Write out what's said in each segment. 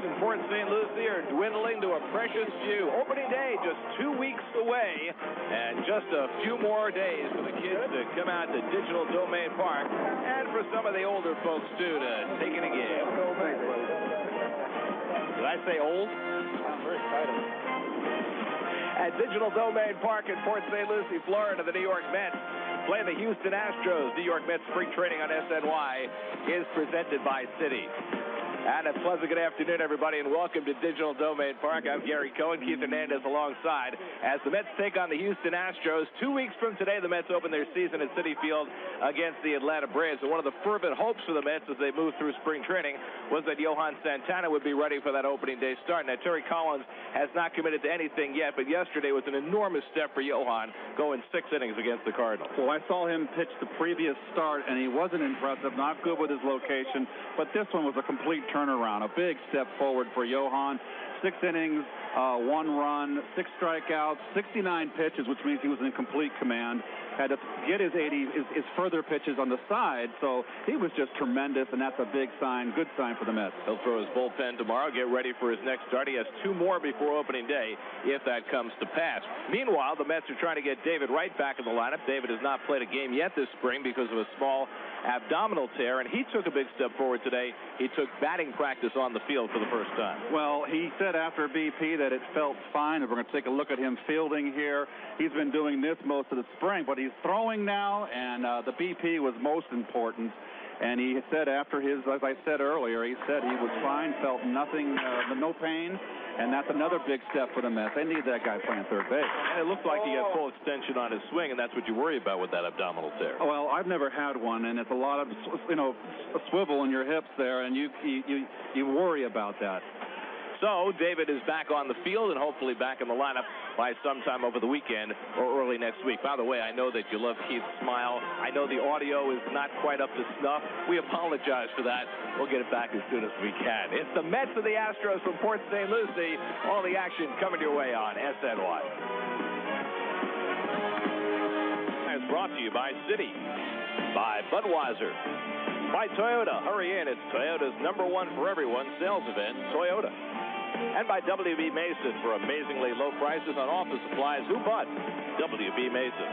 in Port St. Lucie are dwindling to a precious few. Opening day just 2 weeks away, and just a few more days for the kids to come out to Digital Domain Park, and for some of the older folks, too, to take in a game. Did I say old? I'm very excited. At Digital Domain Park in Port St. Lucie, Florida, the New York Mets play the Houston Astros. New York Mets spring training on SNY is presented by Citi. And a pleasant good afternoon, everybody, and welcome to Digital Domain Park. I'm Gary Cohen, Keith Hernandez alongside, as the Mets take on the Houston Astros. 2 weeks from today, the Mets open their season at Citi Field against the Atlanta Braves. And one of the fervent hopes for the Mets as they move through spring training was that Johan Santana would be ready for that opening day start. Now, Terry Collins has not committed to anything yet, but yesterday was an enormous step for Johan, going 6 innings against the Cardinals. Well, I saw him pitch the previous start, and he wasn't impressive, not good with his location, but this one was a complete turnaround, a big step forward for Johan. 6 innings, 1 run, 6 strikeouts, 69 pitches, which means he was in complete command. Had to get his further pitches on the side, so he was just tremendous, and that's a big sign, good sign for the Mets. He'll throw his bullpen tomorrow, get ready for his next start. He has 2 more before opening day, if that comes to pass. Meanwhile, the Mets are trying to get David Wright back in the lineup. David has not played a game yet this spring because of a small abdominal tear, and he took a big step forward today. He took batting practice on the field for the first time. Well, he said after BP that it felt fine, and we're going to take a look at him fielding here. He's been doing this most of the spring, but he's throwing now, and the BP was most important. And he said after his, as I said earlier, he said he was fine, felt nothing, no pain, and that's another big step for the Mets. They need that guy playing third base. And it looked like he had full extension on his swing, and that's what you worry about with that abdominal tear. Well, I've never had one, and it's a lot of, a swivel in your hips there, and you worry about that. So David is back on the field and hopefully back in the lineup by sometime over the weekend or early next week. By the way, I know that you love Keith's smile. I know the audio is not quite up to snuff. We apologize for that. We'll get it back as soon as we can. It's the Mets and the Astros from Port St. Lucie. All the action coming your way on SNY. It's brought to you by Citi, by Budweiser, by Toyota. Hurry in. It's Toyota's #1 for everyone sales event, Toyota. And by WB Mason for amazingly low prices on office supplies. Who but WB Mason?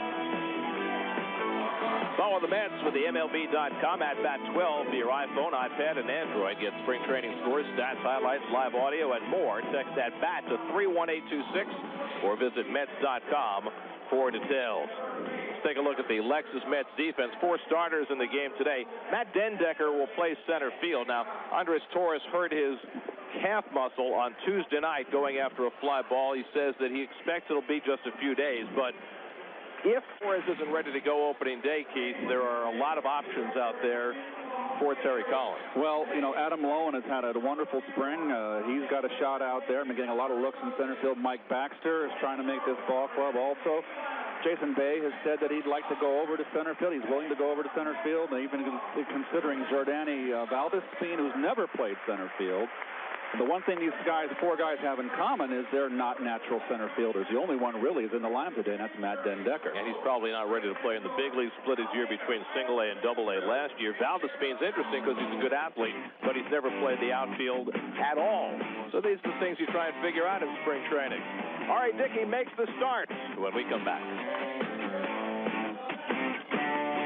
Follow the Mets with the MLB.com at Bat12 via your iPhone, iPad, and Android. Get spring training scores, stats, highlights, live audio, and more. Text that BAT to 31826 or visit Mets.com for details. Let's take a look at the Lexus Mets defense. 4 starters in the game today. Matt Dendecker will play center field. Now, Andres Torres hurt his calf muscle on Tuesday night going after a fly ball. He says that he expects it'll be just a few days, but if Torres isn't ready to go opening day, Keith, there are a lot of options out there for Terry Collins. Well, Adam Lowen has had a wonderful spring. He's got a shot out there. Been getting a lot of looks in center field. Mike Baxter is trying to make this ball club also. Jason Bay has said that he'd like to go over to center field. He's willing to go over to center field, and even considering Jordani Valdespin, who's never played center field. The one thing these 4 guys have in common is they're not natural center fielders. The only one really is in the lineup today, and that's Matt Dendecker. And he's probably not ready to play in the big league. Split his year between single A and double A last year. Valdespin's interesting because he's a good athlete, but he's never played the outfield at all. So these are the things you try and figure out in spring training. All right, Dickey makes the start when we come back.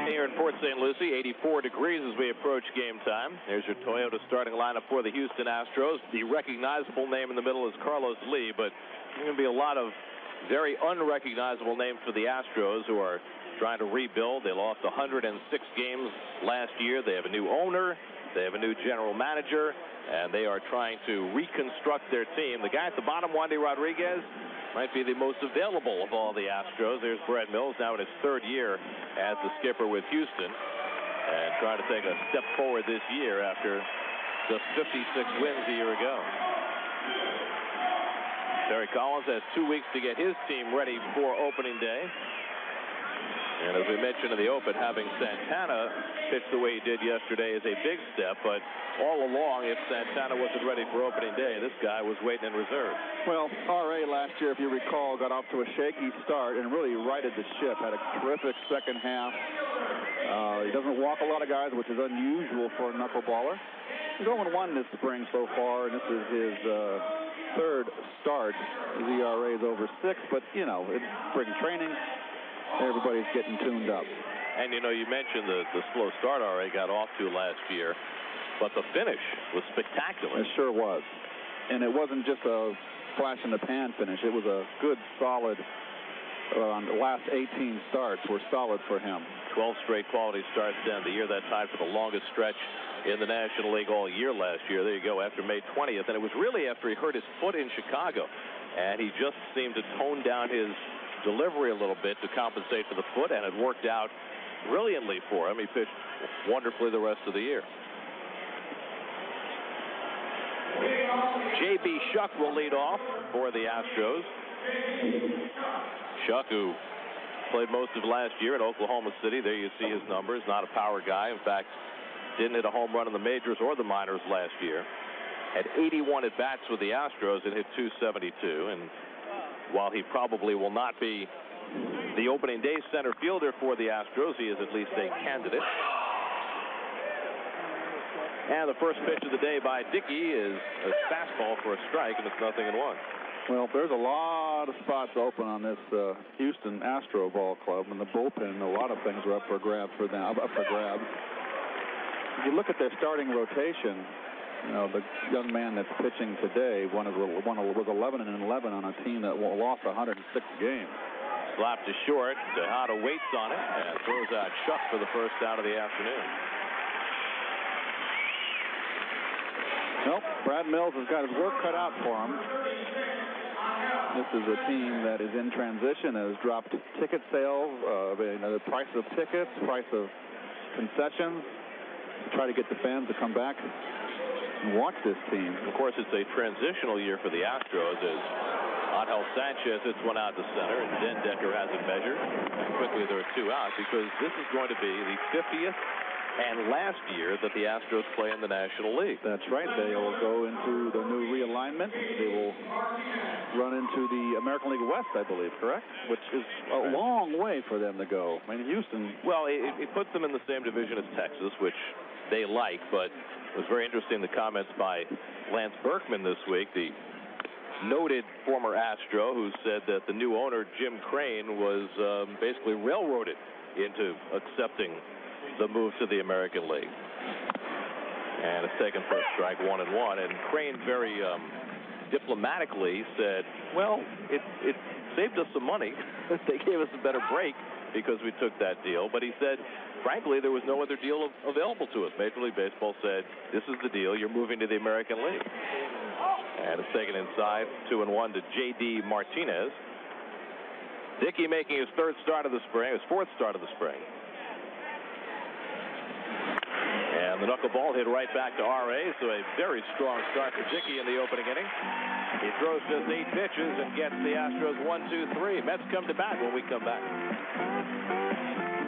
Here in Port St. Lucie, 84 degrees as we approach game time. There's your Toyota starting lineup for the Houston Astros. The recognizable name in the middle is Carlos Lee, but there's going to be a lot of very unrecognizable names for the Astros who are trying to rebuild. They lost 106 games last year. They have a new owner. They have a new general manager, and they are trying to reconstruct their team. The guy at the bottom, Wandy Rodriguez, might be the most available of all the Astros. There's Brett Mills now in his 3rd year as the skipper with Houston and trying to take a step forward this year after just 56 wins a year ago. Terry Collins has 2 weeks to get his team ready for opening day. And as we mentioned in the open, having Santana pitch the way he did yesterday is a big step, but all along, if Santana wasn't ready for opening day, this guy was waiting in reserve. Well, R.A. last year, if you recall, got off to a shaky start and really righted the ship, had a terrific second half. He doesn't walk a lot of guys, which is unusual for a knuckleballer. He's 0-1 this spring so far, and this is his third start. His ERA is over 6, but, you know, it's spring training. Everybody's getting tuned up. And, you know, you mentioned the slow start RA got off to last year, but the finish was spectacular. It sure was. And it wasn't just a flash-in-the-pan finish. It was a good, solid, the last 18 starts were solid for him. 12 straight quality starts to end the year. That tied for the longest stretch in the National League all year last year. There you go, after May 20th. And it was really after he hurt his foot in Chicago. And he just seemed to tone down his delivery a little bit to compensate for the foot, and it worked out brilliantly for him. He pitched wonderfully the rest of the year. J.B. Shuck will lead off for the Astros. Shuck, who played most of last year in Oklahoma City. There you see his numbers. Not a power guy. In fact, didn't hit a home run in the majors or the minors last year. Had 81 at-bats with the Astros and hit 272. And while he probably will not be the opening day center fielder for the Astros, he is at least a candidate. And the first pitch of the day by Dickey is a fastball for a strike, and it's 0-1. Well, there's a lot of spots open on this Houston Astro ball club, and the bullpen, a lot of things are up for grabs for them. Up for grabs. If you look at their starting rotation, you know, the young man that's pitching today was 11-11 on a team that lost 106 games. Slapped to short. Tejada waits on it and throws out Shuck for the first out of the afternoon. Nope, Brad Mills has got his work cut out for him. This is a team that is in transition, has dropped ticket sales, the price of tickets, price of concessions, to try to get the fans to come back and watch this team. Of course, it's a transitional year for the Astros as Angel Sanchez hits one out to center, and Dendecker has it measured. And quickly there are 2 outs because this is going to be the 50th and last year that the Astros play in the National League. That's right. They will go into the new realignment. They will run into the American League West, I believe, correct? Which is a long way for them to go. I mean, Houston... Well, it puts them in the same division as Texas, which they like, but it was very interesting, the comments by Lance Berkman this week, the noted former Astro, who said that the new owner, Jim Crane, was basically railroaded into accepting the move to the American League. And it's taken for a strike, 1-1. And Crane very diplomatically said, well, it saved us some money. They gave us a better break because we took that deal. But he said, frankly, there was no other deal available to us. Major League Baseball said, this is the deal. You're moving to the American League. And it's taken inside, 2-1 to J.D. Martinez. Dickey making his fourth start of the spring. And the knuckleball hit right back to R.A., so a very strong start for Dickey in the opening inning. He throws just 8 pitches and gets the Astros 1-2-3. Mets come to bat when we come back.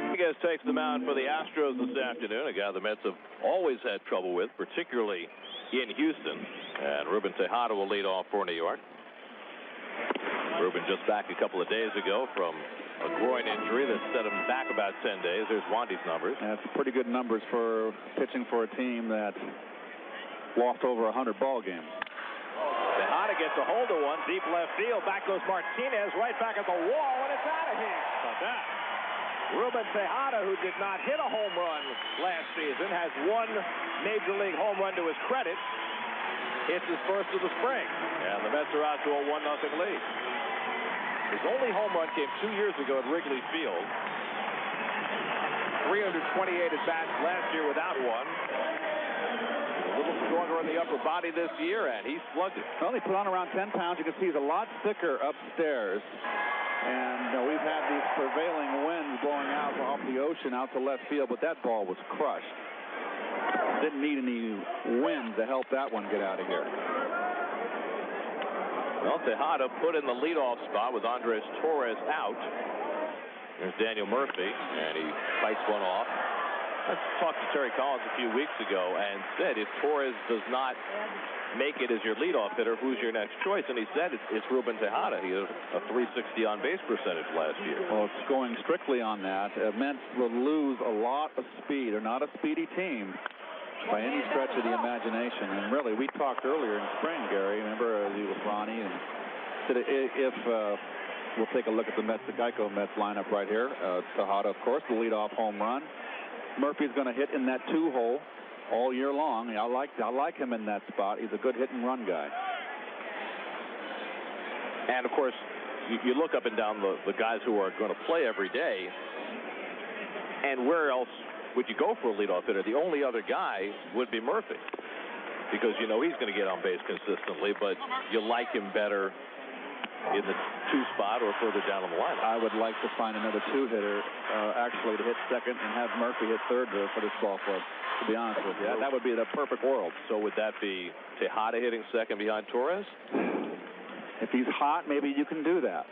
Rodriguez takes the mound for the Astros this afternoon, a guy the Mets have always had trouble with, particularly in Houston. And Ruben Tejada will lead off for New York. Ruben just back a couple of days ago from a groin injury that set him back about 10 days. There's Wandy's numbers. That's pretty good numbers for pitching for a team that lost over 100 ball games. Tejada gets a hold of one, deep left field. Back goes Martinez, right back at the wall, and it's out of here. About that. Ruben Tejada, who did not hit a home run last season, has one Major League home run to his credit. It's his first of the spring, and the Mets are out to a 1-0 lead. His only home run came 2 years ago at Wrigley Field. 328 at-bats last year without one. A little stronger in the upper body this year, and he slugged it. Well, he put on around 10 pounds. You can see he's a lot thicker upstairs. And we've had these prevailing winds blowing out off the ocean out to left field, but that ball was crushed. Didn't need any wind to help that one get out of here. Well, Tejada put in the leadoff spot with Andres Torres out. There's Daniel Murphy, and he fights one off. I talked to Terry Collins a few weeks ago and said, if Torres does not make it as your leadoff hitter, who's your next choice? And he said it's Ruben Tejada. He had a .360 on-base percentage last year. Well, it's going strictly on that. Mets will lose a lot of speed. They're not a speedy team. by any stretch of the imagination. And really, we talked earlier in spring, Gary, remember you with Ronnie, and said if we'll take a look at the Geico Mets lineup right here. Tejada, of course, the leadoff home run. Murphy's going to hit in that 2-hole all year long. I like him in that spot. He's a good hit and run guy. And of course, you look up and down the guys who are going to play every day, and where else would you go for a leadoff hitter? The only other guy would be Murphy, because you know he's going to get on base consistently, but you like him better in the 2 spot or further down on the line. I would like to find another 2-hitter actually to hit second and have Murphy hit third for this ball club, to be honest with you. That would be the perfect world. So would that be Tejada hitting second behind Torres? If he's hot, maybe you can do that.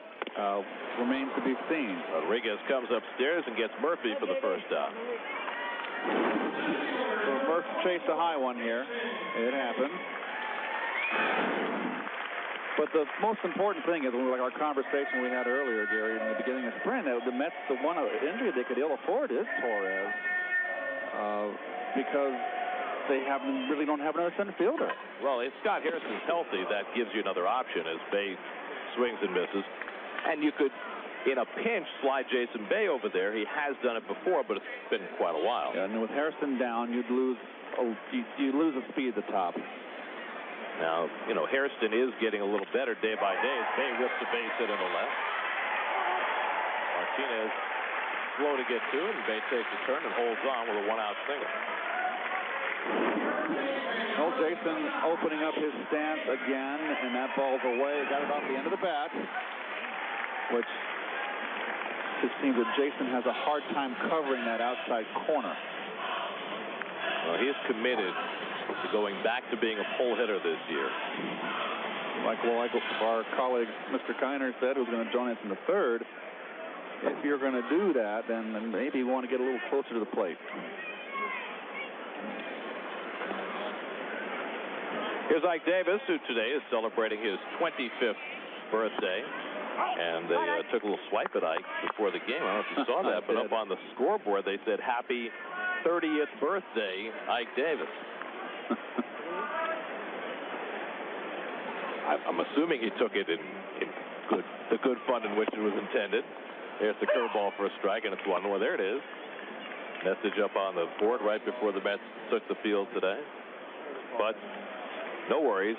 Remains to be seen. Rodriguez comes upstairs and gets Murphy for the first out. So Murphy chased a high one here. It happened. But the most important thing is, like our conversation we had earlier, Gary, in the beginning of spring, the Mets, the one injury they could ill afford is Torres, because they really don't have another center fielder. Well, if Scott Harrison's healthy, that gives you another option as Bay swings and misses. And you could, in a pinch, slide Jason Bay over there. He has done it before, but it's been quite a while. Yeah, and with Harrison down, you'd lose a speed at the top. Now, you know, Hairston is getting a little better day by day as Bay rips a base hit in the left. Martinez slow to get to it, and Bay takes a turn and holds on with a 1-out single. Well, Jason opening up his stance again, and that ball's away. Got it off the end of the bat, which it seems that Jason has a hard time covering that outside corner. Well, he is committed to going back to being a pull hitter this year. Like our colleague Mr. Kiner said, who's going to join us in the third, if you're going to do that, then maybe you want to get a little closer to the plate. Here's Ike Davis, who today is celebrating his 25th birthday. And they took a little swipe at Ike before the game. I don't know if you saw that, but up on the scoreboard they said, "Happy 30th birthday, Ike Davis." I'm assuming he took it in the good fun in which it was intended. There's the curveball for a strike, and it's 1. Well, there it is. Message up on the board right before the Mets took the field today. But no worries.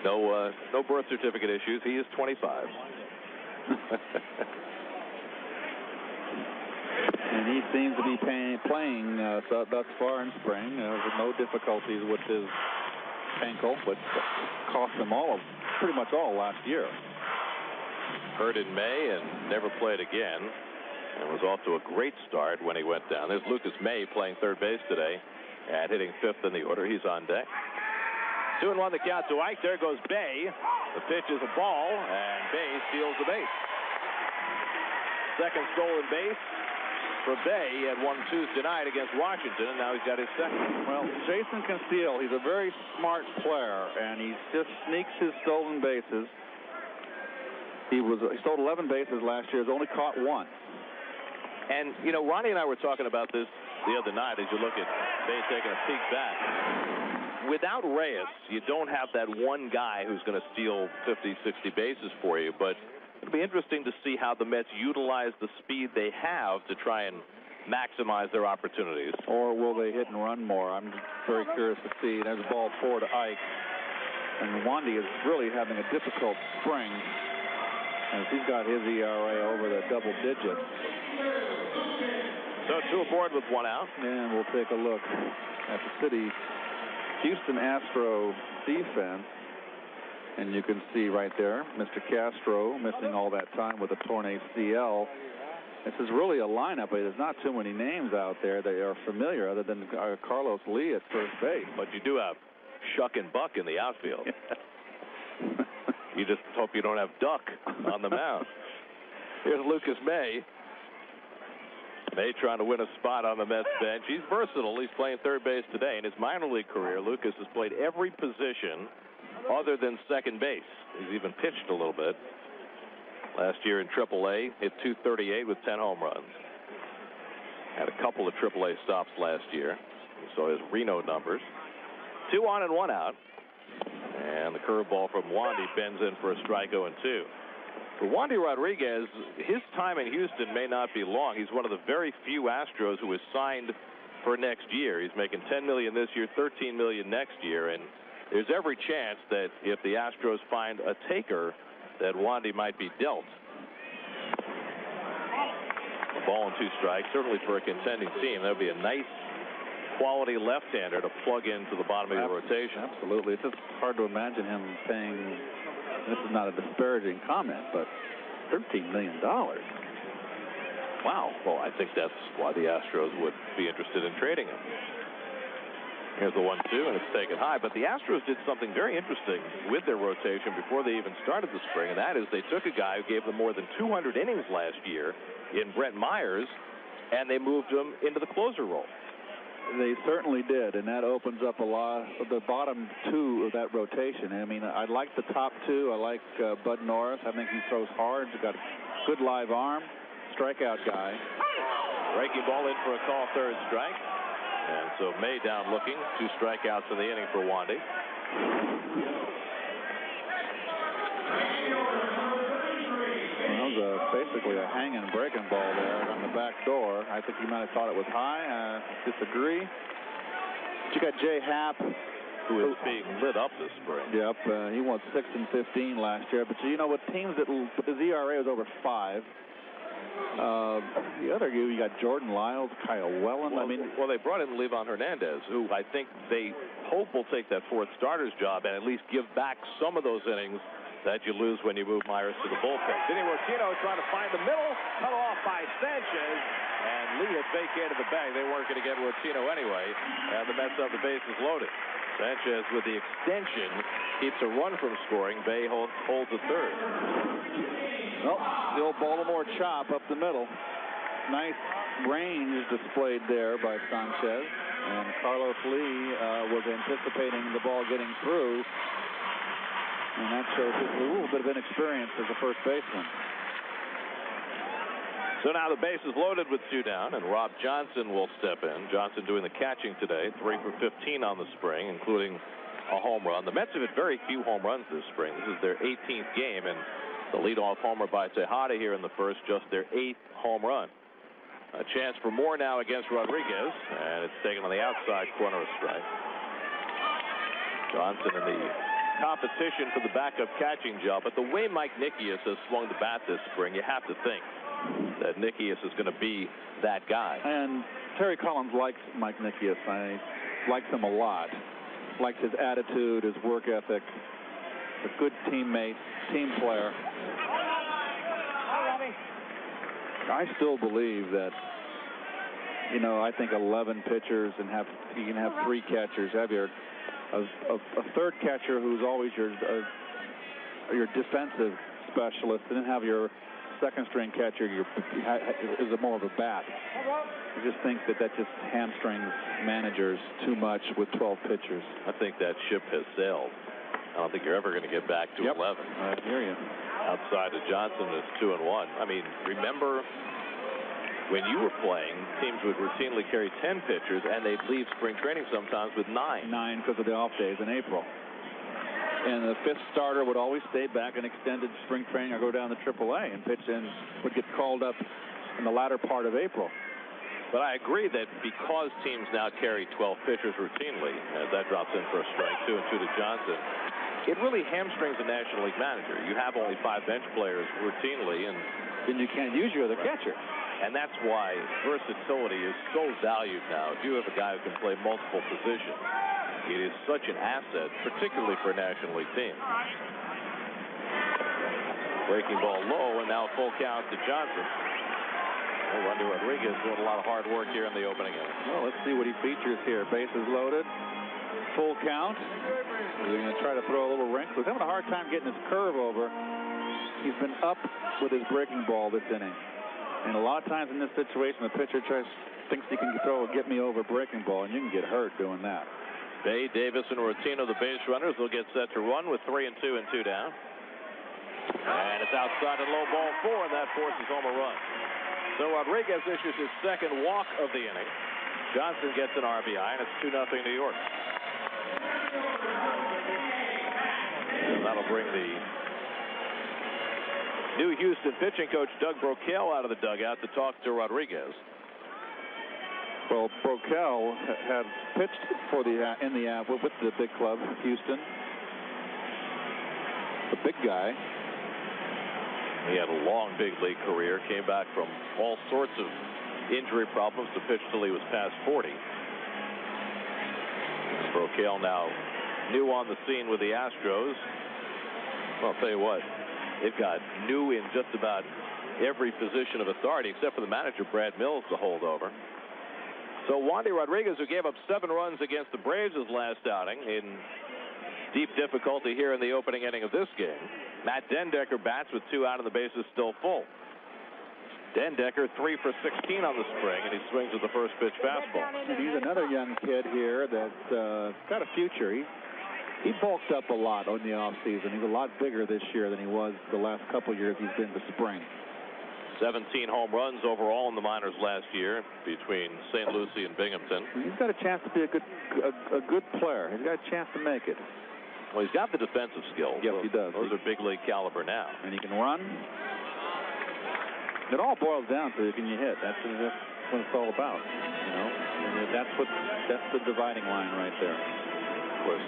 No birth certificate issues. He is 25. And he seems to be playing thus far in spring with no difficulties with his ankle, but cost him pretty much all last year. Hurt in May and never played again. And was off to a great start when he went down. There's Lucas May playing third base today and hitting 5th in the order. He's on deck. 2-1 the count to Ike. There goes Bay. The pitch is a ball, and Bay steals the base. Second stolen base for Bay. He had one Tuesday night against Washington, and now he's got his second. Well, Jason can steal. He's a very smart player, and he just sneaks his stolen bases. He stole 11 bases last year. He's only caught 1. And, you know, Ronnie and I were talking about this the other night as you look at Bay taking a peek back. Without Reyes, you don't have that one guy who's going to steal 50, 60 bases for you, but it'll be interesting to see how the Mets utilize the speed they have to try and maximize their opportunities. Or will they hit and run more? I'm very curious to see. There's a ball 4 to Ike. And Wandy is really having a difficult spring, as he's got his ERA over the double digits. So 2 aboard with 1 out. And we'll take a look at the Houston Astro defense. And you can see right there, Mr. Castro missing all that time with a torn ACL. This is really a lineup. There's not too many names out there that are familiar other than Carlos Lee at first base. But you do have Shuck and Buck in the outfield. You just hope you don't have Duck on the mound. Here's Lucas May. May trying to win a spot on the Mets bench. He's versatile. He's playing third base today. In his minor league career, Lucas has played every position other than second base. He's even pitched a little bit. Last year in AAA, hit .238 with 10 home runs. Had a couple of AAA stops last year. So his Reno numbers. 2 on and 1 out. And the curveball from Wandy bends in for a strike 0-2. For Wandy Rodriguez, his time in Houston may not be long. He's one of the very few Astros who is signed for next year. He's making $10 million this year, $13 million next year, and there's every chance that if the Astros find a taker, that Wandy might be dealt. A ball and 2 strikes, certainly for a contending team. That would be a nice quality left-hander to plug into the bottom of your rotation. Absolutely. It's just hard to imagine him paying, this is not a disparaging comment, but $13 million. Wow. Well, I think that's why the Astros would be interested in trading him. Here's the 1-2, and it's taken high. But the Astros did something very interesting with their rotation before they even started the spring, and that is they took a guy who gave them more than 200 innings last year in Brett Myers, and they moved him into the closer role. They certainly did, and that opens up a lot of the bottom 2 of that rotation. I mean, I like the top 2. I like Bud Norris. I think he throws hard. He's got a good live arm. Strikeout guy. Breaking ball in for a call, 3rd strike. And so May down looking. 2 strikeouts in the inning for Wandy. Well, that was basically a hanging breaking ball there on the back door. I think he might have thought it was high. Disagree. But you got Jay Happ, who is being lit up this spring. Yep, he won 6 and 15 last year. But you know, with teams that his ERA was over 5. The other you got Jordan Lyles, Kyle Wellen. Well, they brought in Livan Hernandez, who I think they hope will take that 4th starter's job and at least give back some of those innings that you lose when you move Myers to the bullpen. Vinny Rotino trying to find the middle, cut off by Sanchez, and Lee had vacated the bag. They weren't going to get Rotino anyway, and the Mets have the bases loaded. Sanchez with the extension keeps a run from scoring. Bay holds the 3rd. Well, the old Baltimore chop up the middle. Nice range displayed there by Sanchez, and Carlos Lee was anticipating the ball getting through. And that shows a little bit of inexperience as a first baseman. So now the base is loaded with 2 down, and Rob Johnson will step in. Johnson doing the catching today, 3 for 15 on the spring, including a home run. The Mets have had very few home runs this spring. This is their 18th game, and the leadoff homer by Tejada here in the first, just their 8th home run. A chance for more now against Rodriguez, and it's taken on the outside corner of strike. Johnson in the competition for the backup catching job, but the way Mike Nikias has swung the bat this spring, you have to think that Nikias is going to be that guy. And Terry Collins likes Mike Nikias. I likes him a lot. Likes his attitude, his work ethic. A good teammate, team player. I still believe that, you know, I think 11 pitchers and you can have 3 catchers. Have your a 3rd catcher who's always your defensive specialist, and then have your 2nd string catcher is more of a bat. I just think that just hamstrings managers too much with 12 pitchers. I think that ship has sailed. I don't think you're ever going to get back to 11. I hear you. Outside of Johnson is 2 and 1. I mean, remember when you were playing, teams would routinely carry 10 pitchers, and they'd leave spring training sometimes with 9. 9 because of the off days in April. And the 5th starter would always stay back in extended spring training or go down to AAA and pitch in, would get called up in the latter part of April. But I agree that because teams now carry 12 pitchers routinely, as that drops in for a strike, 2 and 2 to Johnson, it really hamstrings a National League manager. You have only 5 bench players routinely, and then you can't use your other catcher. And that's why versatility is so valued now. If you have a guy who can play multiple positions, it is such an asset, particularly for a National League team. Breaking ball low, and now full count to Johnson. Wandy Rodriguez doing a lot of hard work here in the opening inning. Well, let's see what he features here. Bases loaded, full count. He's going to try to throw a little wrinkle. He's having a hard time getting his curve over. He's been up with his breaking ball this inning. And a lot of times in this situation, the pitcher thinks he can throw a get-me-over breaking ball, and you can get hurt doing that. Bay, Davis, and Rotino, the base runners, will get set to run with 3 and 2 and 2 down. And it's outside and low, ball 4, and that forces home a run. So Rodriguez issues his 2nd walk of the inning. Johnson gets an RBI, and it's 2-0 New York. And that'll bring the new Houston pitching coach Doug Brocail out of the dugout to talk to Rodriguez. Well, Brocail had pitched for the with the big club, Houston. The big guy. He had a long big league career. Came back from all sorts of injury problems to pitch till he was past 40. Brocail now new on the scene with the Astros. Well, I'll tell you what, they've got new in just about every position of authority except for the manager, Brad Mills, the holdover. So Wandy Rodriguez, who gave up 7 runs against the Braves his last outing, in deep difficulty here in the opening inning of this game. Matt Dendecker bats with 2 out and the bases still full. Dendecker 3 for 16 on the spring, and he swings with the first pitch fastball. And he's another young kid here that's got a future. He bulked up a lot on the offseason. He's a lot bigger this year than he was the last couple years he's been to spring. 17 home runs overall in the minors last year between St. Lucie and Binghamton. He's got a chance to be a good player. He's got a chance to make it. Well, he's got the defensive skills. Yes, he does. Those are big league caliber now. And he can run. It all boils down to can you hit. That's what it's all about. You know, and that's the dividing line right there. Of course,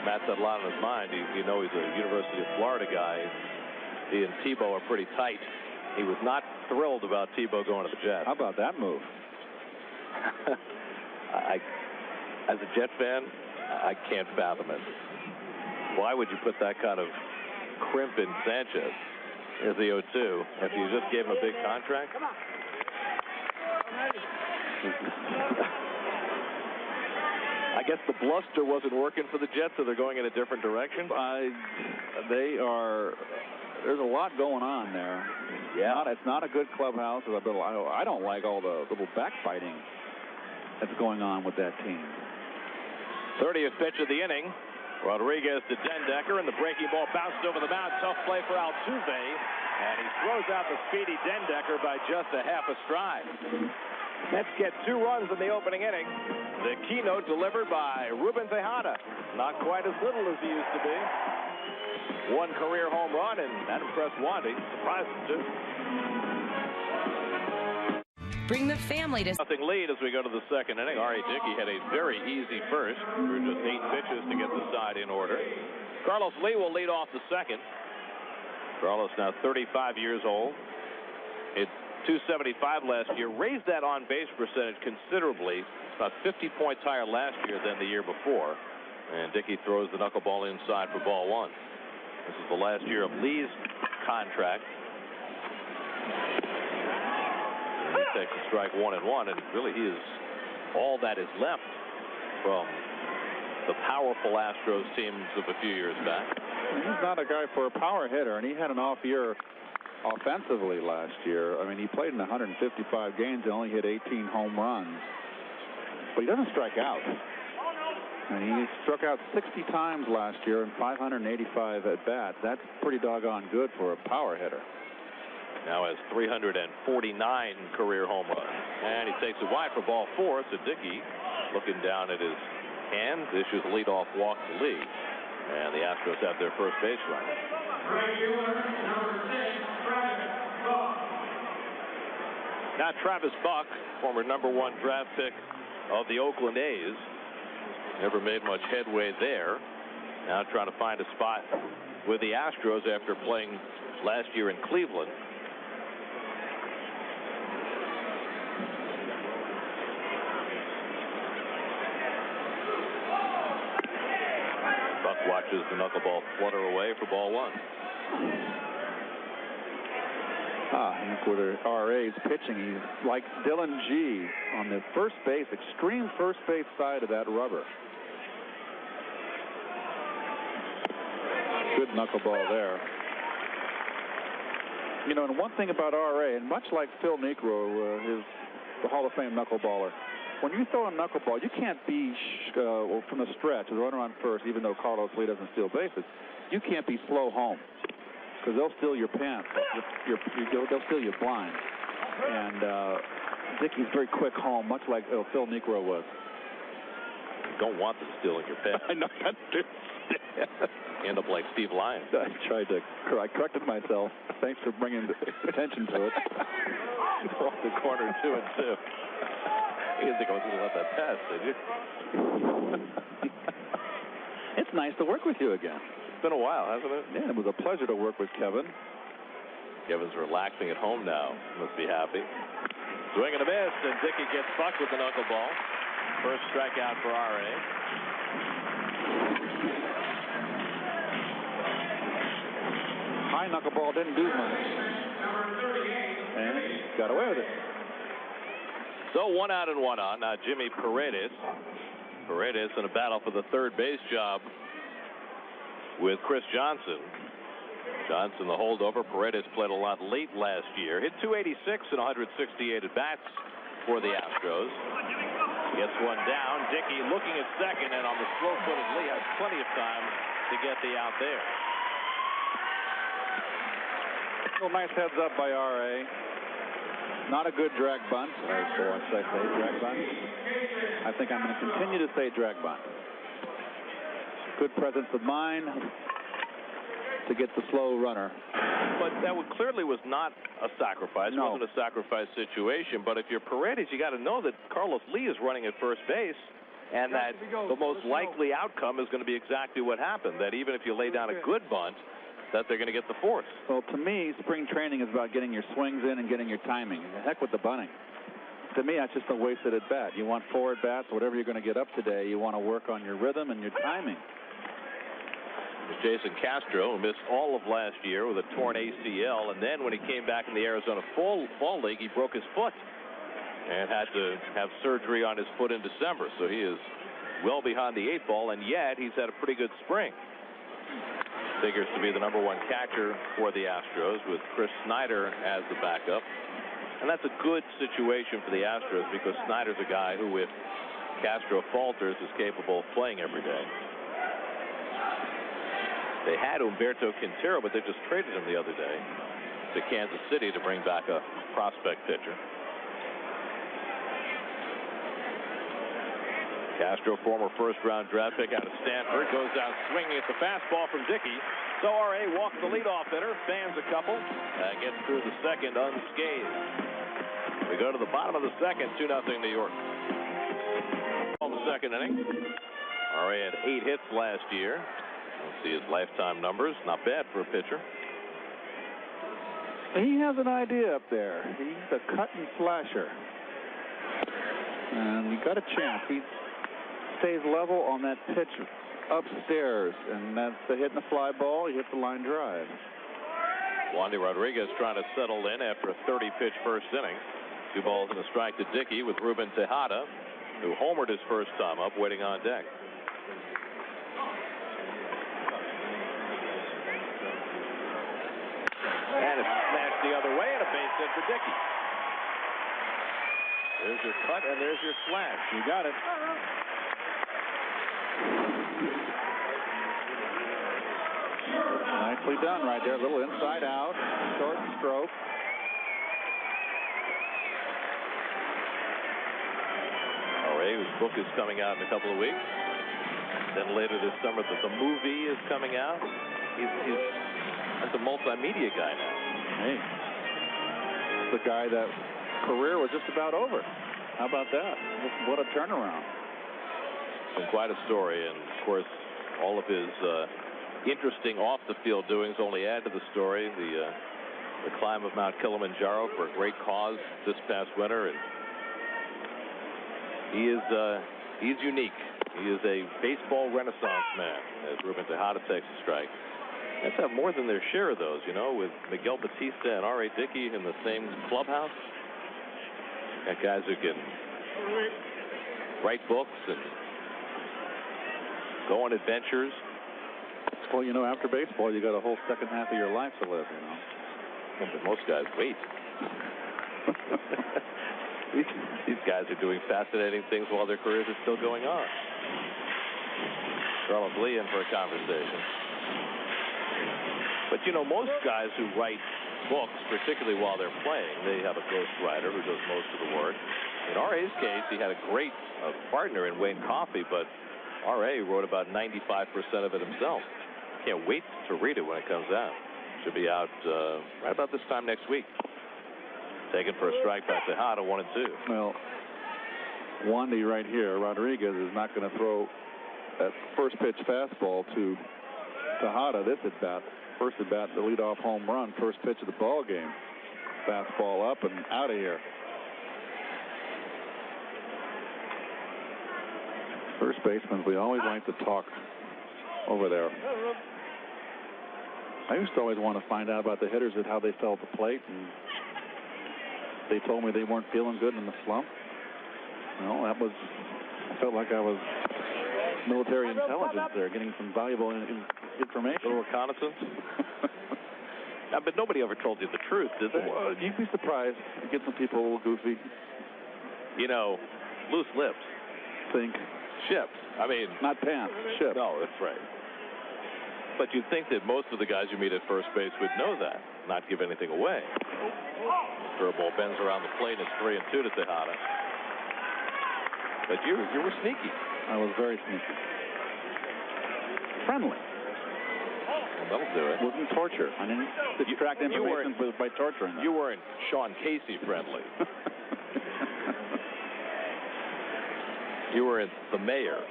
Matt's had a lot on his mind. You know, he's a University of Florida guy. He and Tebow are pretty tight. He was not thrilled about Tebow going to the Jets. How about that move? As a Jet fan, I can't fathom it. Why would you put that kind of crimp in Sanchez as the 0-2 after you just gave him a big contract? I guess the bluster wasn't working for the Jets, so they're going in a different direction. There's a lot going on there. Yeah, it's not a good clubhouse. I don't like all the little backfighting that's going on with that team. 30th pitch of the inning. Rodriguez to Dendecker, and the breaking ball bounced over the mound. Tough play for Altuve, and he throws out the speedy Dendecker by just a half a stride. Mets get 2 runs in the opening inning. The keynote delivered by Ruben Tejada. Not quite as little as he used to be. 1 career home run, and that impressed Wandy. Surprised him, too. Bring the family to... Nothing lead as we go to the second inning. R.A. Dickey had a very easy first through just 8 pitches to get the side in order. Carlos Lee will lead off the second. Carlos now 35 years old. Hit .275 last year. Raised that on-base percentage considerably. About 50 points higher last year than the year before. And Dickey throws the knuckleball inside for ball 1. This is the last year of Lee's contract. He takes a strike 1-1, and really he is all that is left from the powerful Astros teams of a few years back. He's not a guy for a power hitter, and he had an off year offensively last year. I mean, he played in 155 games and only hit 18 home runs. But he doesn't strike out. And he struck out 60 times last year and 585 at bats. That's pretty doggone good for a power hitter. Now has 349 career home runs. And he takes it wide for ball 4. So Dickey, looking down at his hand, issues a leadoff walk to Lee. And the Astros have their first base runner. Now Travis Buck, former #1 draft pick of the Oakland A's. Never made much headway there. Now trying to find a spot with the Astros after playing last year in Cleveland. Buck watches the knuckleball flutter away for ball 1. And for the RA's pitching, he's like Dylan G on the first base, extreme first base side of that rubber. Good knuckleball there. You know, and one thing about RA, and much like Phil Niekro, the Hall of Fame knuckleballer, when you throw a knuckleball, you can't be from the stretch, the runner on first, even though Carlos Lee doesn't steal bases, you can't be slow home because they'll steal your pants. They'll steal you blind. And Dickey's very quick home, much like Phil Niekro was. You don't want them stealing your pet. I know that. End up like Steve Lyons. I corrected myself. Thanks for bringing attention to it. Off the corner, 2-2. You didn't think I was going to let that pass, did you? It's nice to work with you again. It's been a while, hasn't it? Yeah, it was a pleasure to work with Kevin. Kevin's relaxing at home now. Must be happy. Swing and a miss, and Dickey gets fucked with the knuckleball. First strikeout for R.A. High knuckleball didn't do much. And got away with it. So 1 out and 1 on. Now Jimmy Paredes. Paredes in a battle for the third base job with Chris Johnson. Johnson the holdover. Paredes played a lot late last year. Hit .286 and 168 at-bats for the Astros. Gets one down. Dickey looking at second, and on the slow-footed Lee has plenty of time to get the out there. Well, nice heads up by R.A. Not a good drag bunt. Or should I say drag bunt? I think I'm going to continue to say drag bunt. Good presence of mind to get the slow runner. But that clearly was not a sacrifice. No. It wasn't a sacrifice situation. But if you're Paredes, you got to know that Carlos Lee is running at first base, and that the most likely outcome is going to be exactly what happened. That even if you lay down a good bunt, that they're going to get the force. Well, to me, spring training is about getting your swings in and getting your timing. Heck with the bunting. To me, that's just a wasted at bat. You want 4 at bats, whatever you're going to get up today. You want to work on your rhythm and your timing. Jason Castro, who missed all of last year with a torn ACL, and then when he came back in the Arizona Fall League, he broke his foot and had to have surgery on his foot in December. So he is well behind the 8 ball, and yet he's had a pretty good spring. Figures to be the #1 catcher for the Astros with Chris Snyder as the backup. And that's a good situation for the Astros because Snyder's a guy who, if Castro falters, is capable of playing every day. They had Humberto Quintero, but they just traded him the other day to Kansas City to bring back a prospect pitcher. Castro, former first-round draft pick out of Stanford, goes out swinging at the fastball from Dickey. So R.A. walks the leadoff hitter, fans a couple, and gets through the second unscathed. We go to the bottom of the second, 2-0 New York. On the second inning, R.A. had 8 hits last year. Let's see his lifetime numbers. Not bad for a pitcher. He has an idea up there. He's a cut and slasher. And you got a chance. He stays level on that pitch upstairs, and that's the hitting the fly ball. He hit the line drive. Wandy Rodriguez trying to settle in after a 30-pitch first inning. 2 balls and a strike to Dickey with Ruben Tejada, who homered his first time up, waiting on deck. And it's smashed the other way, and a base hit for Dickey. There's your cut, and there's your slash. You got it. Nicely done right there. A little inside out, short stroke. R.A., whose book is coming out in a couple of weeks. Then later this summer, the movie is coming out. He's a multimedia guy now. Hey, the guy that career was just about over. How about that? What a turnaround. Been quite a story, and of course, all of his interesting off-the-field doings only add to the story. The climb of Mount Kilimanjaro for a great cause this past winter, and he's unique. He is a baseball renaissance man, as Ruben Tejada takes a strike. Let's have more than their share of those, you know, with Miguel Batista and R.A. Dickey in the same clubhouse. Got guys who can write books and go on adventures. Well, you know, after baseball, you got a whole second half of your life to live, you know. But most guys wait. These guys are doing fascinating things while their careers are still going on. Carlos Lee in for a conversation. But, you know, most guys who write books, particularly while they're playing. They have a ghostwriter who does most of the work. In R.A.'s case, he had a great partner in Wayne Coffey, but R.A. wrote about 95% of it himself. Can't wait to read it when it comes out. Should be out right about this time next week. Taken for a strike by Tejada, 1-2. Well, Wandy right here, Rodriguez is not going to throw that first pitch fastball to Tejada. This at bat, first at bat, the leadoff home run, first pitch of the ball game. Fastball up and out of here. First baseman, we always like to talk over there. I used to always want to find out about the hitters and how they felt at the plate, and they told me they weren't feeling good in the slump. Well, I felt like I was military intelligence there, getting some valuable information. A little reconnaissance. But nobody ever told you the truth, did they? Well, you'd be surprised. You get some people a little goofy. You know, loose lips. Think. Ships. I mean. Not pants, ships. No, that's right. But you'd think that most of the guys you meet at first base would know that, not give anything away. Curveball bends around the plate. It's 3-2 to Tejada. But you were sneaky. I was very sneaky. Friendly. Well, that'll do it. Wasn't torture. I didn't distract information by torturing them. You weren't Sean Casey friendly. You were the mayor.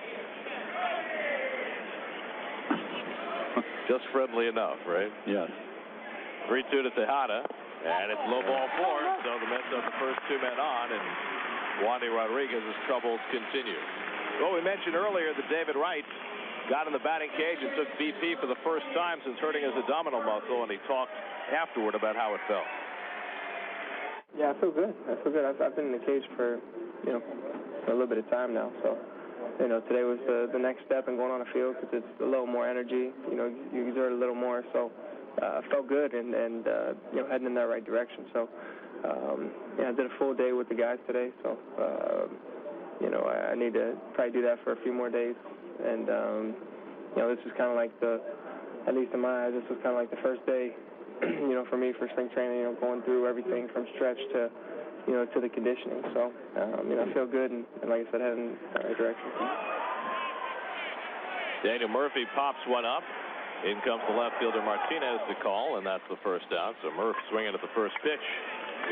Just friendly enough, right? Yes. 3-2 to Tejada, and it's low ball 4, so the Mets have the first 2 men on, and Wandy Rodriguez's troubles continue. Well, we mentioned earlier that David Wright got in the batting cage and took BP for the first time since hurting his abdominal muscle, and he talked afterward about how it felt. Yeah, I feel good. I've been in the cage for a little bit of time now, so today was the next step in going on the field because it's a little more energy. You exert a little more, so I felt good and heading in that right direction. So I did a full day with the guys today, so I need to probably do that for a few more days. And this is kind of like at least in my eyes, this was kind of like the first day, for me for spring training. Going through everything from stretch to to the conditioning. So, I feel good, and like I said, heading in the right direction. Daniel Murphy pops one up. In comes the left fielder Martinez to call, and that's the first out. So Murph swinging at the first pitch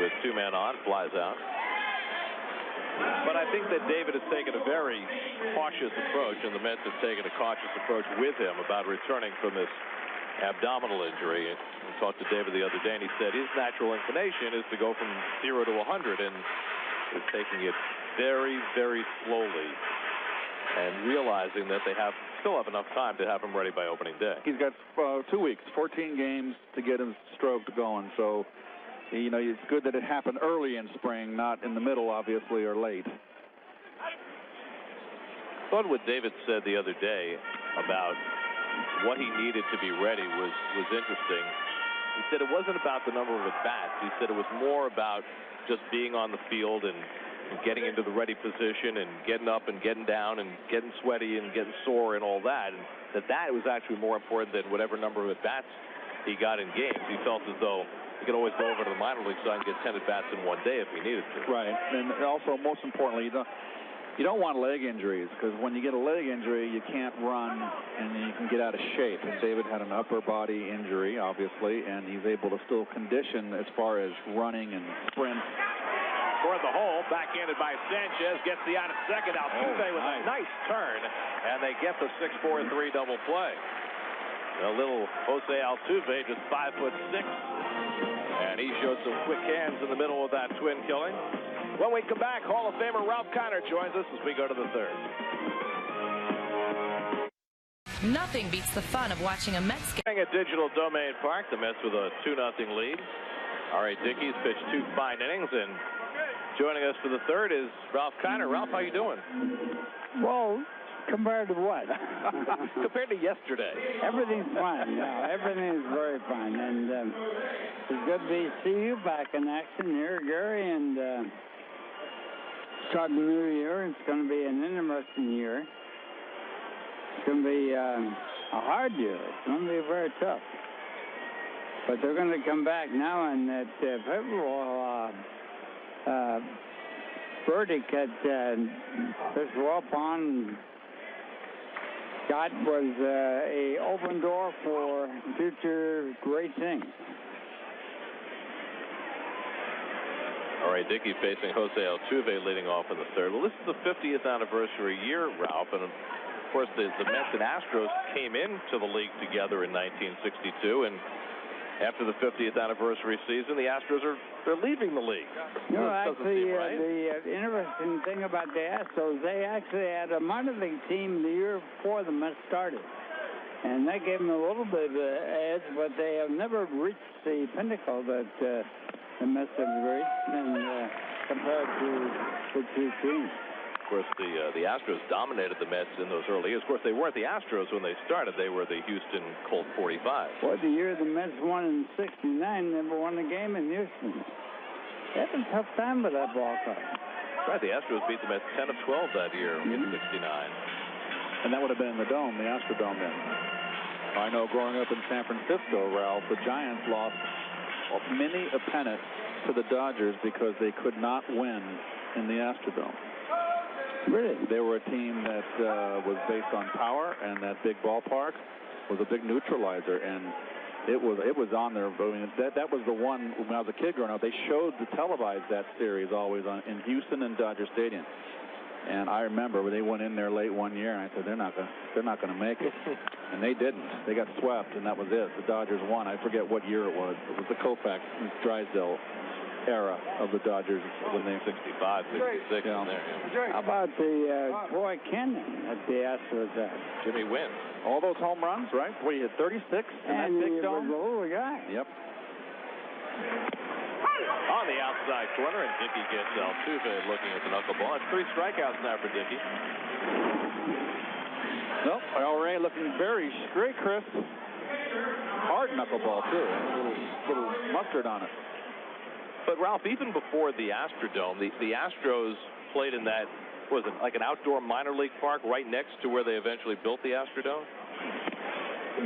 with 2 men on, flies out. But I think that David has taken a very cautious approach, and the Mets have taken a cautious approach with him about returning from this abdominal injury. I talked to David the other day, and he said his natural inclination is to go from 0 to 100, and is taking it very, very slowly, and realizing that they still have enough time to have him ready by opening day. He's got 2 weeks, 14 games to get his stroke going. So, it's good that it happened early in spring, not in the middle, obviously, or late. I thought what David said the other day about what he needed to be ready was interesting. He said it wasn't about the number of at-bats. He said it was more about just being on the field and getting into the ready position and getting up and getting down and getting sweaty and getting sore and all that, and that was actually more important than whatever number of at-bats he got in games. He felt as though he could always go over to the minor league side and get 10 at-bats in one day if he needed to. Right, and also, most importantly, you don't want leg injuries, because when you get a leg injury, you can't run and you can get out of shape. And David had an upper body injury, obviously, and he's able to still condition as far as running and sprint. Toward the hole, backhanded by Sanchez, gets the out at second. Altuve with a nice turn, and they get the 6-4-3 double play. A little Jose Altuve, just 5'6", and he showed some quick hands in the middle of that twin killing. When we come back, Hall of Famer Ralph Kiner joins us as we go to the third. Nothing beats the fun of watching a Mets game. At Digital Domain Park, the Mets with a 2-0 lead. R.A. Dickey's pitched 2 fine innings, and joining us for the third is Ralph Kiner. Ralph, how you doing? Well, compared to what? Compared to yesterday. Everything's fine. No, everything is very fine, and it's good to see you back in action here, Gary, and starting the new year. It's going to be an interesting year. It's going to be a hard year. It's going to be very tough. But they're going to come back now, and that favorable verdict that this Wapon got was a open door for future great things. All right, Dickey facing Jose Altuve leading off in the third. Well, this is the 50th anniversary year, Ralph, and of course the Mets and Astros came into the league together in 1962, and after the 50th anniversary season, the Astros they're leaving the league. You know, actually, the interesting thing about the Astros, they actually had a minor league team the year before the Mets started. And that gave them a little bit of an edge, but they have never reached the pinnacle that the Mets have reached compared to the two teams. Of course, the Astros dominated the Mets in those early years. Of course, they weren't the Astros when they started. They were the Houston Colt 45. Boy, the year the Mets won in '69, never won a game in Houston. They had a tough time with that ball club. Right, the Astros beat the Mets 10 of 12 that year in '69. And that would have been in the Dome, the Astrodome then. I know growing up in San Francisco, Ralph, the Giants lost many a pennant to the Dodgers because they could not win in the Astrodome. Really? They were a team that was based on power, and that big ballpark was a big neutralizer, and it was on there. I mean, that was the one when I was a kid growing up. They televised that series always in Houston and Dodger Stadium. And I remember when they went in there late one year, and I said they're not going to make it, and they didn't. They got swept, and that was it. The Dodgers won. I forget what year it was. It was the Koufax and Drysdale era of the Dodgers when they 65, 66 yeah. in there. Yeah. How about the Troy Cannon at the Astros? Jimmy Wynn. All those home runs, right? Boy, he hit 36 in that big dome. And he was a little guy. Yep. On the outside corner, and Dickey gets Altuve looking at the knuckleball. It's 3 strikeouts now for Dickey. Nope, Ray looking very straight, Chris. Hard knuckleball, too. A little mustard on it. But, Ralph, even before the Astrodome, the Astros played in that, was it like an outdoor minor league park right next to where they eventually built the Astrodome?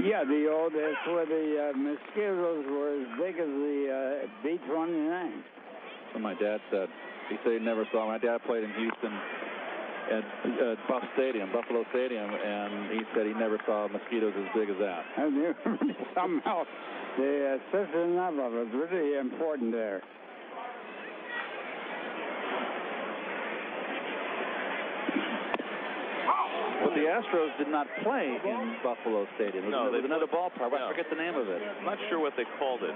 Yeah, that's where the mosquitoes were as big as the B-29. So my dad said. He said he never saw. My dad played in Houston at Buffalo Stadium, and he said he never saw mosquitoes as big as that. And somehow the system level was really important there. But the Astros did not play in Buffalo Stadium. It was another ballpark. I forget the name of it. I'm not sure what they called it.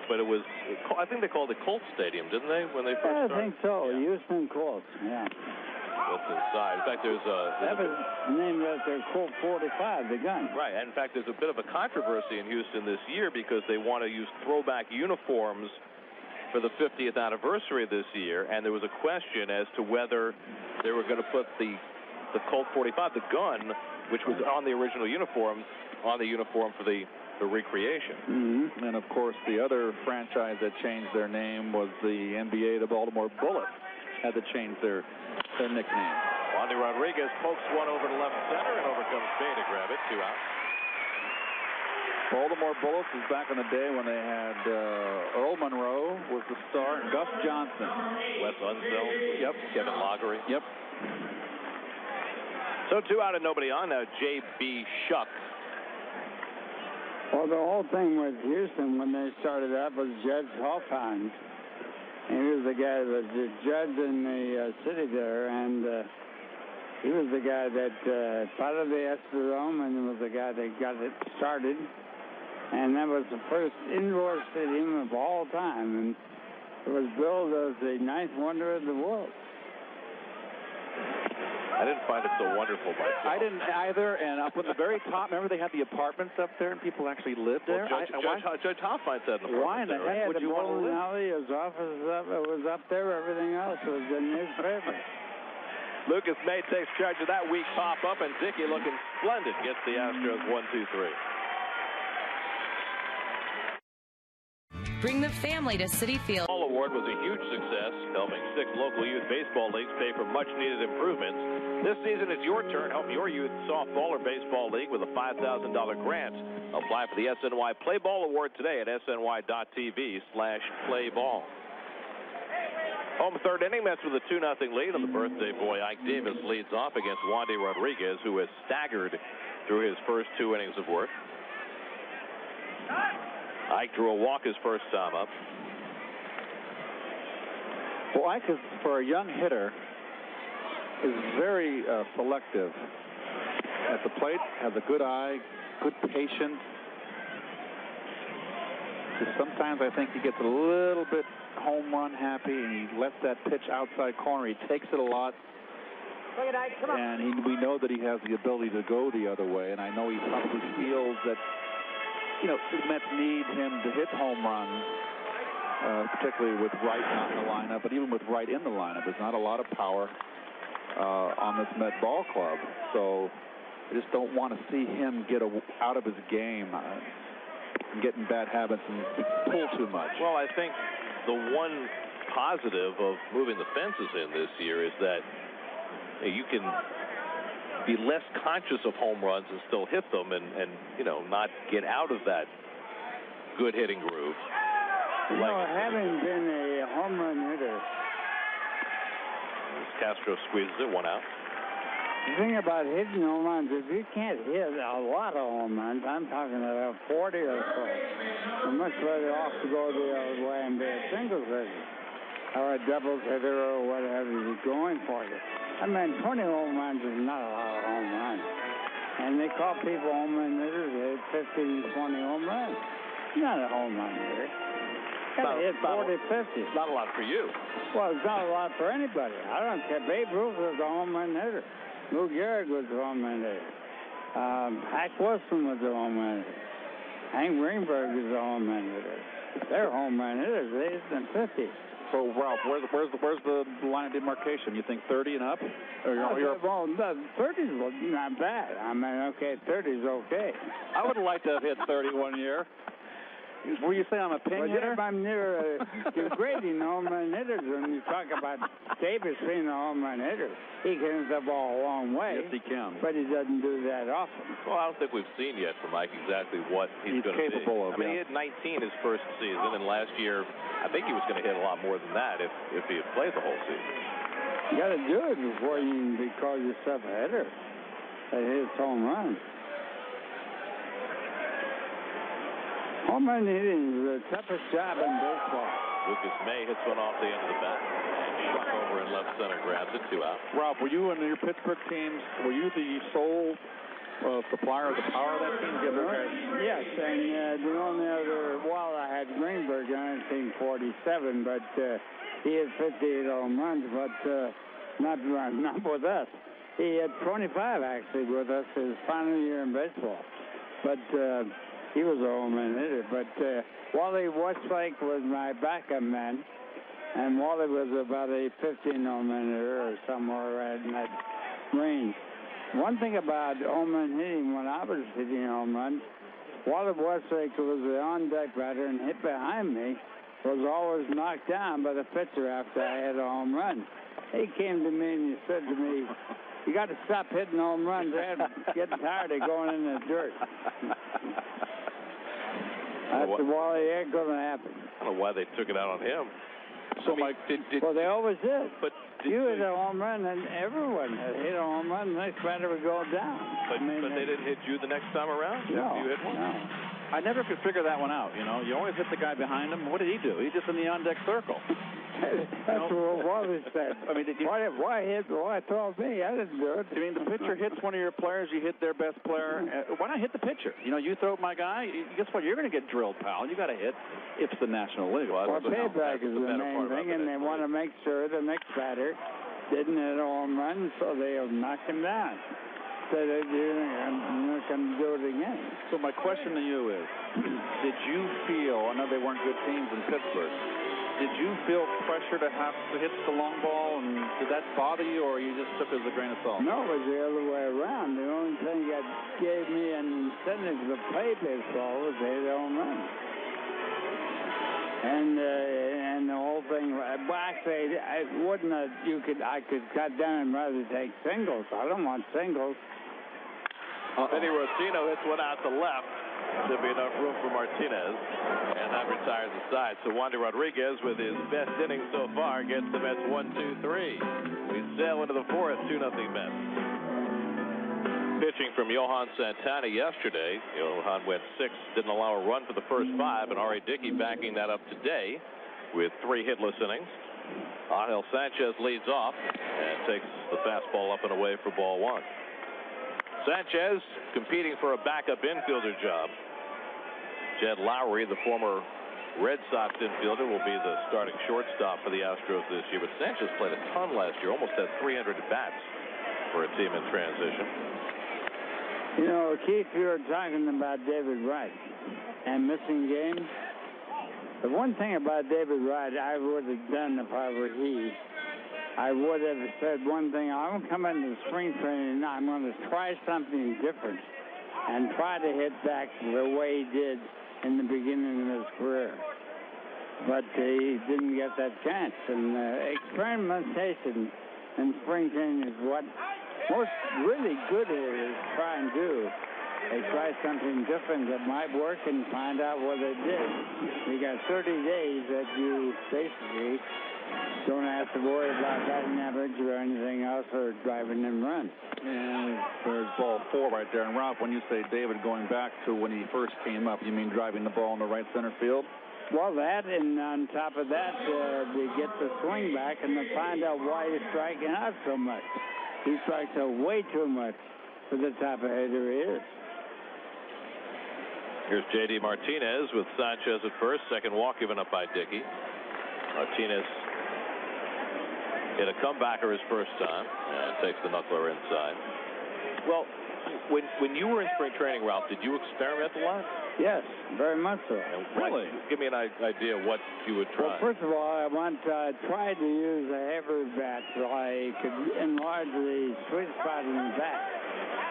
But I think they called it Colt Stadium, didn't they, when they first started? I think so. Yeah. Houston Colts, yeah. What's inside? In fact, that was named after Colt 45, the gun. Right. And in fact, there's a bit of a controversy in Houston this year because they want to use throwback uniforms for the 50th anniversary this year, and there was a question as to whether they were going to put the Colt 45, the gun, which was on the original uniform, on the uniform for the recreation. Mm-hmm. And, of course, the other franchise that changed their name was the NBA, the Baltimore Bullets, had to change their nickname. Wandy Rodriguez pokes one over to left center, and over comes Bay to grab it. 2 out. Baltimore Bullets was back in the day when they had Earl Monroe was the star, and Gus Johnson. Wes Unseld. Yep. Kevin Loggery. Yep. So 2 out and nobody on. Now J.B. Shuck. Well, the whole thing with Houston when they started up was Judge Hawthorne. He was the guy that was the judge in the city there, and he was the guy that followed the Astrodome, and he was the guy that got it started. And that was the first indoor stadium of all time, and it was billed as the 9th wonder of the world. I didn't find it so wonderful myself. I didn't either, and up at the very top, remember they had the apartments up there, and people actually lived there? Well, Judge Hoff finds that in the Why in the heck would you want to live? Alley, his office was up there, everything else was in his favor. Lucas May takes charge of that weak pop-up, and Dickey looking splendid gets the Astros 1-2-3. Bring the family to Citi Field. All Award was a huge success, helping 6 local youth baseball leagues pay for much-needed improvements. This season, it's your turn. Help your youth softball or baseball league with a $5,000 grant. Apply for the SNY Play Ball Award today at sny.tv/playball. Home third inning, Mets with a 2-0 lead, and the birthday boy Ike Davis leads off against Wandy Rodriguez, who has staggered through his first 2 innings of work. Ike drew a walk his first time up. Well, Ike is, for a young hitter, is very selective at the plate, has a good eye, good patience. Just sometimes I think he gets a little bit home run happy, and he lets that pitch outside corner. He takes it a lot, and we know that he has the ability to go the other way, and I know he probably feels that, you know, the Mets need him to hit home runs, particularly with Wright not in the lineup, but even with Wright in the lineup, there's not a lot of power on this Met ball club. So I just don't want to see him get out of his game and get in bad habits and pull too much. Well, I think the one positive of moving the fences in this year is that you can be less conscious of home runs and still hit them, and you know, not get out of that good hitting groove. You know, having been a home run hitter, Castro squeezes it, 1 out. the thing about hitting home runs, if you can't hit a lot of home runs, I'm talking about 40 or so, you're much better off to go the other way and be a singles hitter or a doubles hitter or whatever is going for you. I mean, 20 home runs is not a lot of home runs. And they call people home run hitters, they hit 15, 20 home runs. It's not a home run hitter. Got to hit 40, 50. It's not a lot for you. Well, it's not a lot for anybody. I don't care. Babe Ruth was a home run hitter. Lou Gehrig was a home run hitter. Hack Wilson was a home run hitter. Hank Greenberg is a home run hitter. They're home run hitters. They hit them 50. So, Ralph, where's the line of demarcation? You think 30 and up? Or Well, 30's not bad. I mean, okay, 30's okay. I would like to have hit 30 one year. Were you saying I'm a pin hitter? I'm near degrading home run hitters when you talk about Davis being a home run hitter. He can hit the ball a long way. Yes, he can. But he doesn't do that often. Well, I don't think we've seen yet from Mike exactly what he's going to be. Capable of. I mean, he hit 19 his first season, and last year, I think he was going to hit a lot more than that if he had played the whole season. You got to do it before you can call yourself a hitter that hits home runs. Home run hitting is the toughest job in baseball. Lucas May hits one off the end of the bat. Struck over in left center, grabs it, 2 out. Ralph, were you in your Pittsburgh teams, were you the sole supplier of the power of that team? Yes, and the only other, well, I had Greenberg in 1947, but he had 58 home runs, but not with us. He had 25 actually with us his final year in baseball. But he was a home run hitter. But Wally Westlake was my backup man, and Wally was about a 15 home run hitter or somewhere right in that range. One thing about home run hitting, when I was hitting home runs, Wally Westlake was the on-deck batter and hit behind me, was always knocked down by the pitcher after I had a home run. He came to me and he said to me, "You got to stop hitting home runs. I'm getting tired of going in the dirt." I said, "Wally, it ain't going to happen." I don't know why they took it out on him. So, Mike, well, they always did. But you hit a home run, and everyone hit a home run. The next batter would go down. But they didn't hit you the next time around? No. You hit one? No. I never could figure that one out. You know, you always hit the guy behind him. What did he do? He's just in the on-deck circle. That's what Wally said. I mean, why throw me? I didn't do it. I mean, the pitcher hits one of your players, you hit their best player. Why not hit the pitcher? You know, you throw my guy, guess what? You're going to get drilled, pal. You got to hit. It's the National League. Well, payback is the main thing, and they want to make sure the next batter didn't hit a home run, so they'll knock him down. So they're not going to do it again. So my question to you is, did you feel, I know they weren't good teams in Pittsburgh, did you feel pressure to have to hit the long ball, and did that bother you, or you just took it as a grain of salt? No, it was the other way around. The only thing that gave me an incentive to play baseball was hit home run. And the whole whole thing. Well, actually, I wouldn't. I could cut down and rather take singles. I don't want singles. Vinny Rosino hits one out to left. There'll be enough room for Martinez, and that retires the side. So Wandy Rodriguez, with his best inning so far, gets the Mets 1-2-3. We sail into the fourth, 2-0 Mets. Pitching from Johan Santana yesterday. Johan went 6, didn't allow a run for the first 5, and R.A. Dickey backing that up today with 3 hitless innings. Angel Sanchez leads off and takes the fastball up and away for ball 1. Sanchez competing for a backup infielder job. Jed Lowry, the former Red Sox infielder, will be the starting shortstop for the Astros this year. But Sanchez played a ton last year, almost had 300 at-bats for a team in transition. You know, Keith, you were talking about David Wright and missing games. The one thing about David Wright I would have done if I were he, I would have said one thing. I'm going to come into spring training and I'm going to try something different and try to hit back the way he did in the beginning of his career. But he didn't get that chance. And experimentation in spring training is what most really good hitters try and do. They try something different that might work and find out what it did. You got 30 days that you basically don't have to worry about batting average or anything else or driving in runs. And there's ball 4 right there. And Ralph, when you say David going back to when he first came up, you mean driving the ball in the right center field? Well, that, and on top of that, we get the swing back and to find out why he's striking out so much. He strikes out way too much for the type of hitter he is. Here's J.D. Martinez with Sanchez at first. Second walk given up by Dickey. Martinez hit a comebacker his first time and takes the knuckler inside. Well, when you were in spring training, Ralph, did you experiment a lot? Yes, very much so. Really? Give me an idea what you would try. Well, first of all, I tried to use a heavier bat so I could enlarge the sweet spot in the bat.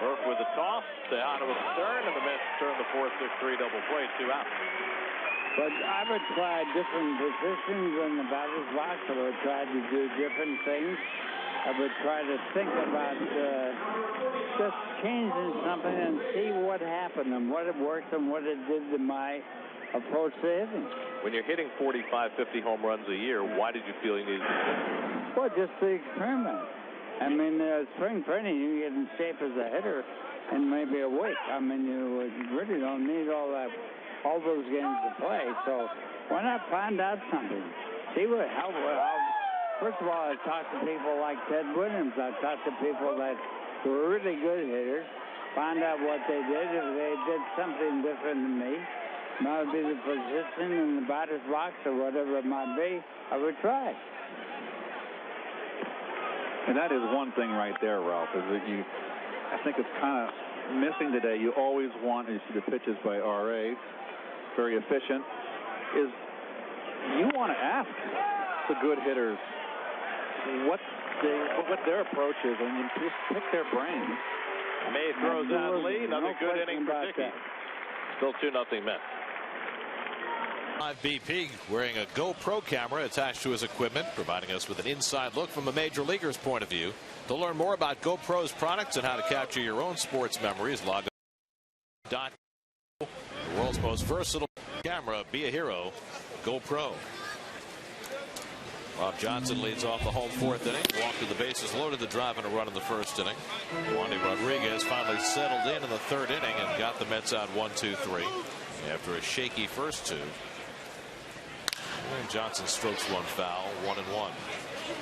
Burke with a toss, Tejada with a turn, and the Mets turn the 4-6-3 double play, 2 out. But I would try different positions in the batter's box. I would try to do different things. I would try to think about just changing something and see what happened and what it worked and what it did to my approach to hitting. When you're hitting 45, 50 home runs a year, why did you feel you needed to? Well, just to experiment. I mean, spring training, you get in shape as a hitter and maybe a week. I mean, you really don't need all those games to play. So why not find out something? See how first of all, I talked to people like Ted Williams. I talked to people that were really good hitters, find out what they did. If they did something different than me, might be the position in the batter's box or whatever it might be, I would try. And that is one thing right there, Ralph, is that I think it's kind of missing today. You always want, you see the pitches by R.A., very efficient, is you want to ask the good hitters what their approach is, and you just pick their brain. May throws out Lee, another good inning for Dickey. Still 2-0 Mets. Live BP wearing a GoPro camera attached to his equipment, providing us with an inside look from a major leaguer's point of view. To learn more about GoPro's products and how to capture your own sports memories, log on. The world's most versatile camera. Be a hero. GoPro. Bob Johnson leads off the home 4th inning. Walked to the bases loaded, the drive and a run in the 1st inning. Wandy Rodriguez finally settled in the 3rd inning and got the Mets out 1-2-3 after a shaky first 2. And Johnson strokes one foul, 1-1.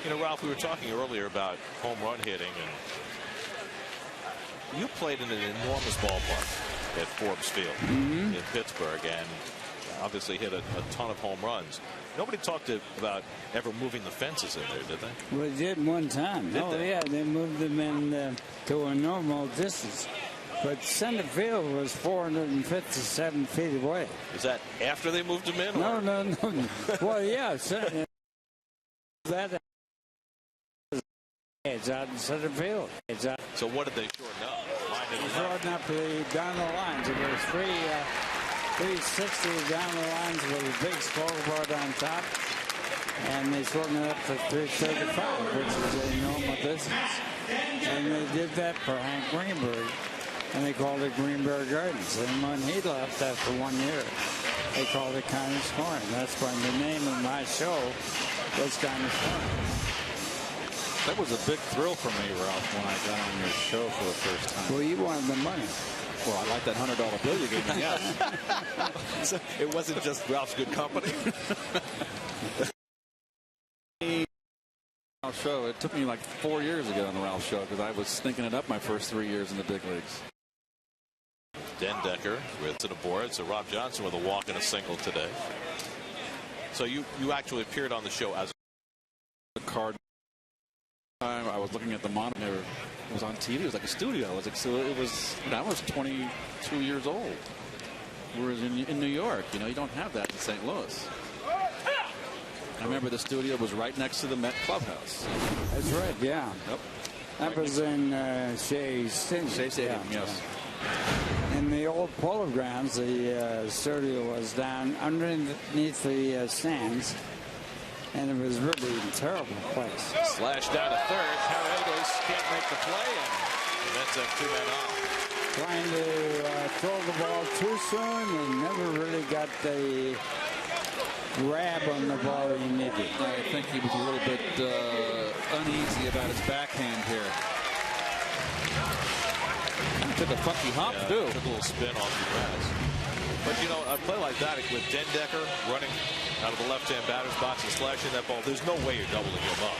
You know, Ralph, we were talking earlier about home run hitting, and you played in an enormous ballpark at Forbes Field in Pittsburgh, and obviously hit a ton of home runs. Nobody talked about ever moving the fences in there, did they? Well, they did one time. Yeah, they moved them in to a normal distance. But center field was 457 feet away. Is that after they moved him in? No. Well, yeah. That it's out in center field. It's out. So what did they shorten up? Shorten up down the lines. It was 360 down the lines with a big scoreboard on top. and they swung it up for 335, which is a normal distance. And they did that for Hank Greenberg, and they called it Greenberg Gardens. And when he left after 1 year, they called it Kind of Scoring. That's when the name of my show was Kind of Scoring. That was a big thrill for me, Ralph, when I got on your show for the first time. Well, you wanted the money. Well, I like that $100 bill you gave me, yes. So it wasn't just Ralph's good company. Show. It took me like 4 years to get on the Ralph show because I was thinking it up my first 3 years in the big leagues. Den Decker with to the board. So Rob Johnson with a walk and a single today. So you actually appeared on the show as a card. I was looking at the monitor. It was on TV. It was like a studio. It was like, so it was. I was 22 years old. Whereas in New York, you know, you don't have that in St. Louis. I remember the studio was right next to the Met clubhouse. That's right, yeah. Yep. That was in Shea Stadium. Shea Stadium, yes. Yeah. In the old Polo Grounds, the studio was down underneath the stands, and it was really a terrible place. Slash down to third. Paredes can't make the play, and the Mets have 2 men on. Trying to throw the ball too soon and never really got the grab on the ball he needed. I think he was a little bit uneasy about his backhand here. Took a funky hop, too. Took a little spin off the grass. But, you know, a play like that with Den Decker running out of the left-hand batter's box and slashing that ball, there's no way you're doubling him up.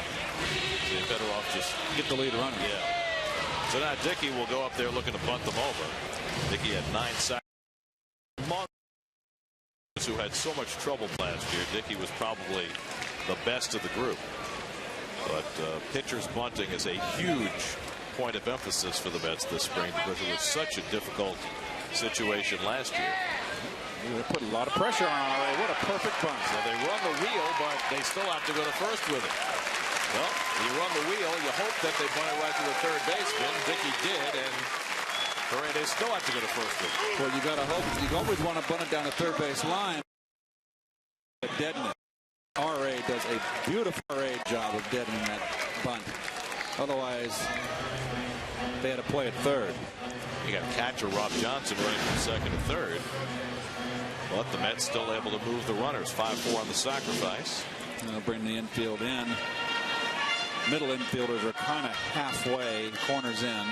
So you're better off just get the lead running. Yeah. So now Dickey will go up there looking to bunt them over. Dickey had 9 sacks. Who had so much trouble last year. Dickey was probably the best of the group. But pitchers bunting is a huge point of emphasis for the Mets this spring because it was such a difficult situation last year. They put a lot of pressure on already. What a perfect bunt. So they run the wheel, but they still have to go to first with it. Well, you run the wheel, you hope that they bunt it right to the third baseman. Dickey did, and they still have to go to first with it. Well, you got to hope. You always want to bunt it down the third base line. Deadening. R.A. does a beautiful R.A. job of deadening that bunt. Otherwise, they had to play at third. You got catcher Rob Johnson running from second to third. But the Mets still able to move the runners. 5-4 on the sacrifice. They'll bring the infield in. Middle infielders are kind of halfway, corners in.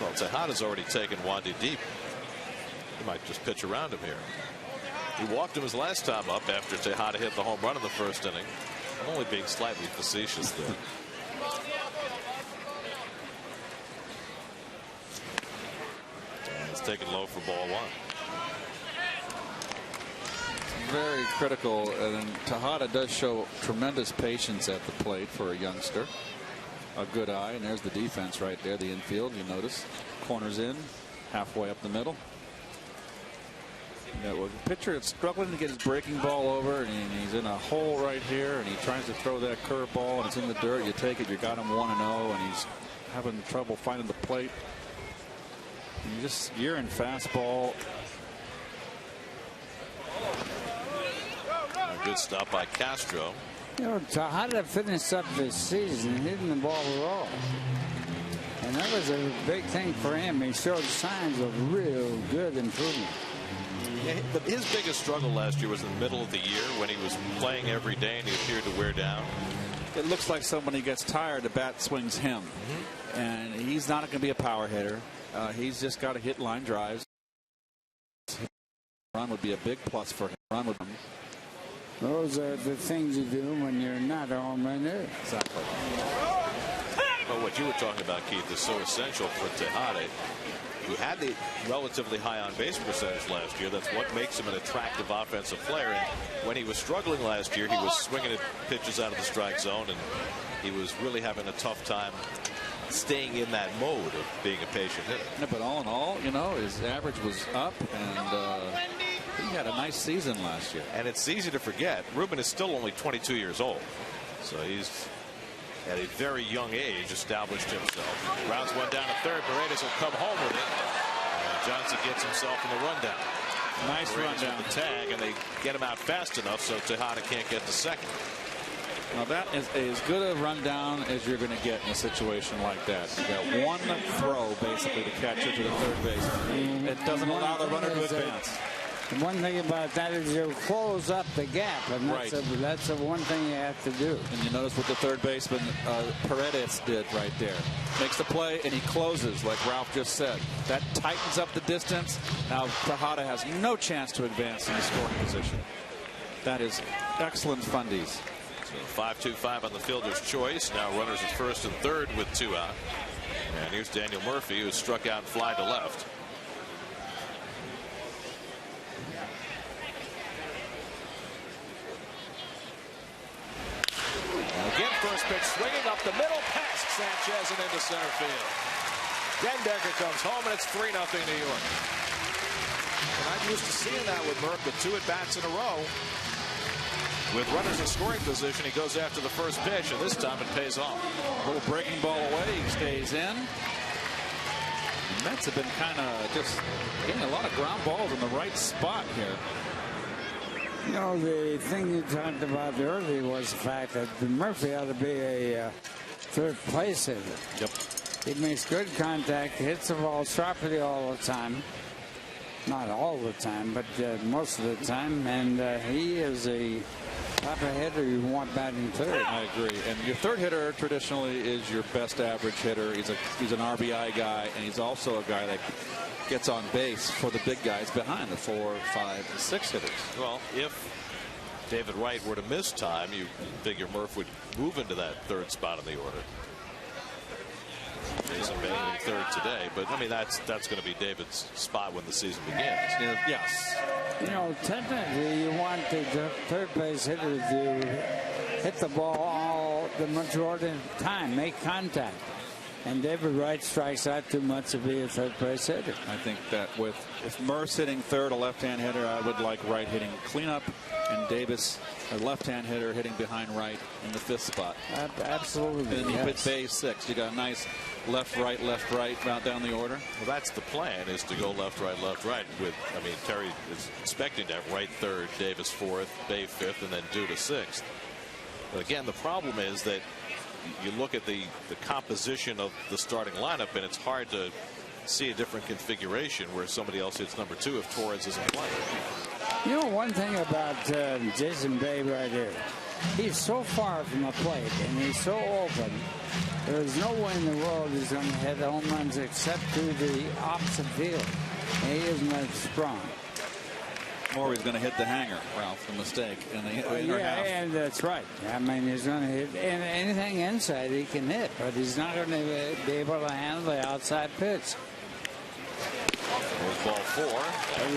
Well, Tejada's already taken Wandy deep. He might just pitch around him here. He walked him his last time up after Tejada hit the home run in the first inning. I'm only being slightly facetious there. It's taken low for ball 1. Very critical, and Tejada does show tremendous patience at the plate for a youngster. A good eye, and there's the defense right there, the infield, you notice. Corners in, halfway up the middle. Yeah, well, the pitcher is struggling to get his breaking ball over, and he's in a hole right here, and he tries to throw that curveball, and it's in the dirt. You take it, you got him 1-0, and he's having trouble finding the plate. And you just, you're in fastball. A good stop by Castro. You know, Tejada finished up this season hitting the ball raw. And that was a big thing for him. He showed signs of real good improvement. Yeah, his biggest struggle last year was in the middle of the year when he was playing every day and he appeared to wear down. It looks like somebody gets tired, the bat swings him. And he's not going to be a power hitter. He's just got to hit line drives. Run would be a big plus for him. Run would. Those are the things you do when you're not a home run hitter. Exactly. But what you were talking about, Keith, is so essential for Tejada. He had the relatively high on-base percentage last year. That's what makes him an attractive offensive player. And when he was struggling last year, he was swinging at pitches out of the strike zone, and he was really having a tough time staying in that mode of being a patient hitter. Yeah, but all in all, you know, his average was up, and he had a nice season last year. And it's easy to forget, Ruben is still only 22 years old. So he's at a very young age established himself. Rounds one down to third. Paredes will come home with it. And Johnson gets himself in the rundown. Nice run down the tag, and they get him out fast enough so Tejada can't get to second. Now that is as good a rundown as you're going to get in a situation like that. You got one throw basically to catch it to the third base. It doesn't allow the runner to advance. The one thing about that is you close up the gap, and that's the one thing you have to do. And you notice what the third baseman Paredes did right there. Makes the play, and he closes, like Ralph just said. That tightens up the distance. Now Tejada has no chance to advance in the scoring position. That is excellent fundies. So 5-2-5 on the fielder's choice. Now runners at first and third with 2 out. And here's Daniel Murphy, who struck out and fly to left. Again, first pitch swinging up the middle, past Sanchez and into center field. Dendecker comes home, and it's 3-0 New York. And I'm used to seeing that with Murph, with 2 at-bats in a row. With runners in scoring position, he goes after the first pitch, and this time it pays off. A little breaking ball away, he stays in. The Mets have been kind of just getting a lot of ground balls in the right spot here. You know, the thing you talked about earlier was the fact that Murphy ought to be a third place hitter. Yep. He makes good contact, hits the ball sharply all the time. Not all the time, but most of the time. And he is a type of hitter you want batting third. I agree. And your third hitter traditionally is your best average hitter. He's an RBI guy, and he's also a guy that gets on base for the big guys behind the 4, 5, and 6 hitters. Well, if David Wright were to miss time, you figure Murph would move into that third spot in the order. Jason Bay hitting third today, but I mean that's going to be David's spot when the season begins. Yes. You know, technically, you want the third base hitter to hit the ball the majority of the time, make contact. And David Wright strikes out too much to be a third base hitter. I think that if Murph's hitting third, a left-hand hitter, I would like Wright hitting cleanup, and Davis, a left-hand hitter, hitting behind Wright in the 5th spot. Absolutely. And then you put Bay 6. You got a nice left, right route down the order. Well, that's the plan, is to go left, right. With, I mean, Terry is expecting to have Wright third, Davis 4th, Bay 5th, and then Due to 6th. But again, the problem is that you look at the composition of the starting lineup, and it's hard to see a different configuration where somebody else hits number 2 if Torres isn't playing. You know, one thing about Jason Bay right here, he's so far from the plate and he's so open. There's no way in the world he's going to hit home runs except to the opposite field. And he isn't that strong. Or he's going to hit the hanger, Ralph, the mistake. And that's right. I mean, he's going to hit and anything inside he can hit, but he's not going to be able to handle the outside pitch. There's ball 4,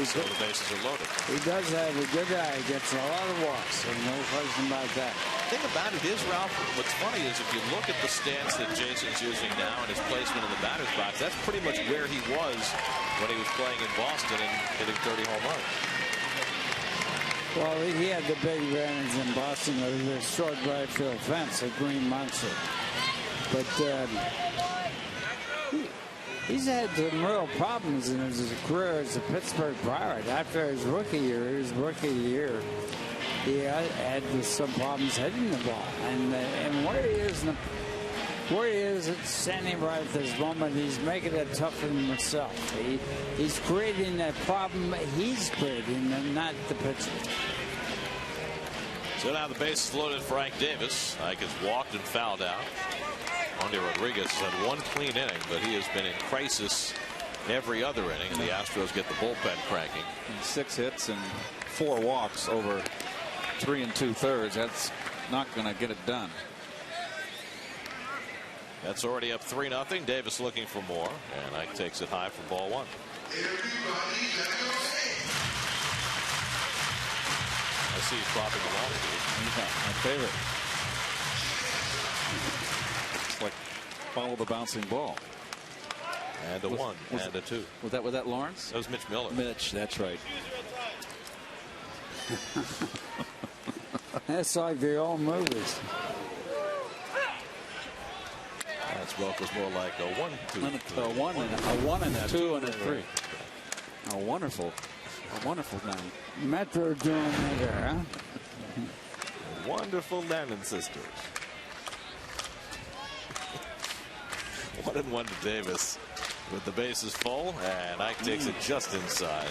so the bases are loaded. He does have a good eye. He gets a lot of walks, and no question about that. The thing about it is, Ralph, what's funny is if you look at the stance that Jason's using now and his placement in the batter's box, that's pretty much where he was when he was playing in Boston and hitting 30 home runs. Well, he had the big advantage in Boston of the short right field fence, a green monster. But he's had some real problems in his career as a Pittsburgh Pirate. After his rookie year, he had some problems hitting the ball. And where he is standing right at this moment, he's making it tough for himself. He's creating that problem he's creating, and not the pitcher. So now the base is loaded for Ike Davis. Ike has walked and fouled out. Andy Rodriguez has had 1 clean inning, but he has been in crisis every other inning, and the Astros get the bullpen cranking. 6 hits and 4 walks over 3 2/3. That's not going to get it done. That's already up 3-0. Davis looking for more, and Ike takes it high for ball 1. I see he's dropping along. Yeah, my favorite. It's like follow the bouncing ball. And a 1 and a 2. Was that Lawrence? That was Mitch Miller. Mitch, that's right. That's like the old movies. That's Welker's more like a 1, 2, 3. A 1 and a 2 and a 3. Oh, wonderful. A wonderful man. Metro doing there, huh? Wonderful Lennon sisters. 1-1 to Davis with the bases full, and Ike takes it just inside.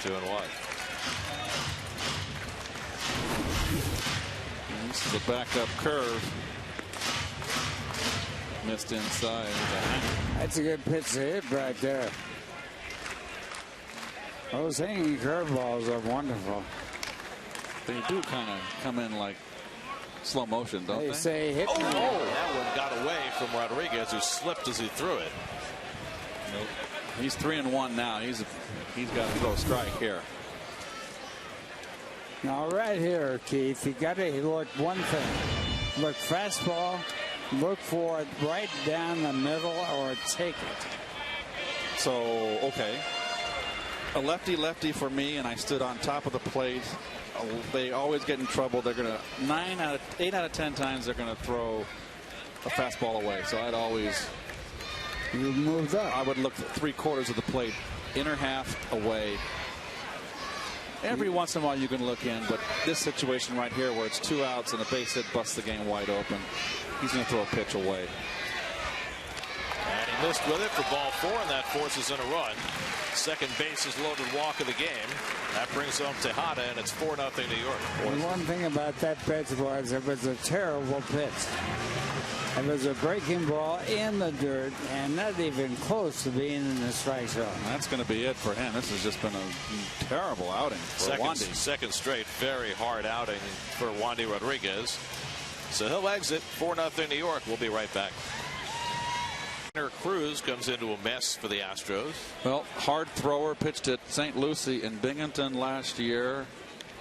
2-1. This is a backup curve. Missed inside. That's a good pitch to hit right there. Those hanging curveballs are wonderful. They do kind of come in like slow motion, don't they? They say hit me. That one got away from Rodriguez, who slipped as he threw it. Nope. He's 3-1 now. He's got to throw a strike here. Now right here, Keith, you got to look one thing. Look fastball. Look for it right down the middle or take it. So, okay. A lefty for me, and I stood on top of the plate. They always get in trouble. They're going to 8 out of 10 times they're going to throw a fastball away. So I'd always moved up. I would look at 3/4 of the plate, inner half away. Every once in a while you can look in, but this situation right here where it's 2 outs and a base hit busts the game wide open, he's going to throw a pitch away. And he missed with it for ball 4, and that forces in a run. Second base is loaded walk of the game. That brings home Tejada, and it's 4-0 New York. And one thing about that pitch was it was a terrible pitch. It was a breaking ball in the dirt and not even close to being in the strike zone. That's going to be it for him. This has just been a terrible outing for Wandy. Second straight very hard outing for Wandy Rodriguez. So he'll exit 4-0 New York. We'll be right back. Cruz comes into a mess for the Astros. Well, hard thrower, pitched at St. Lucie in Binghamton last year.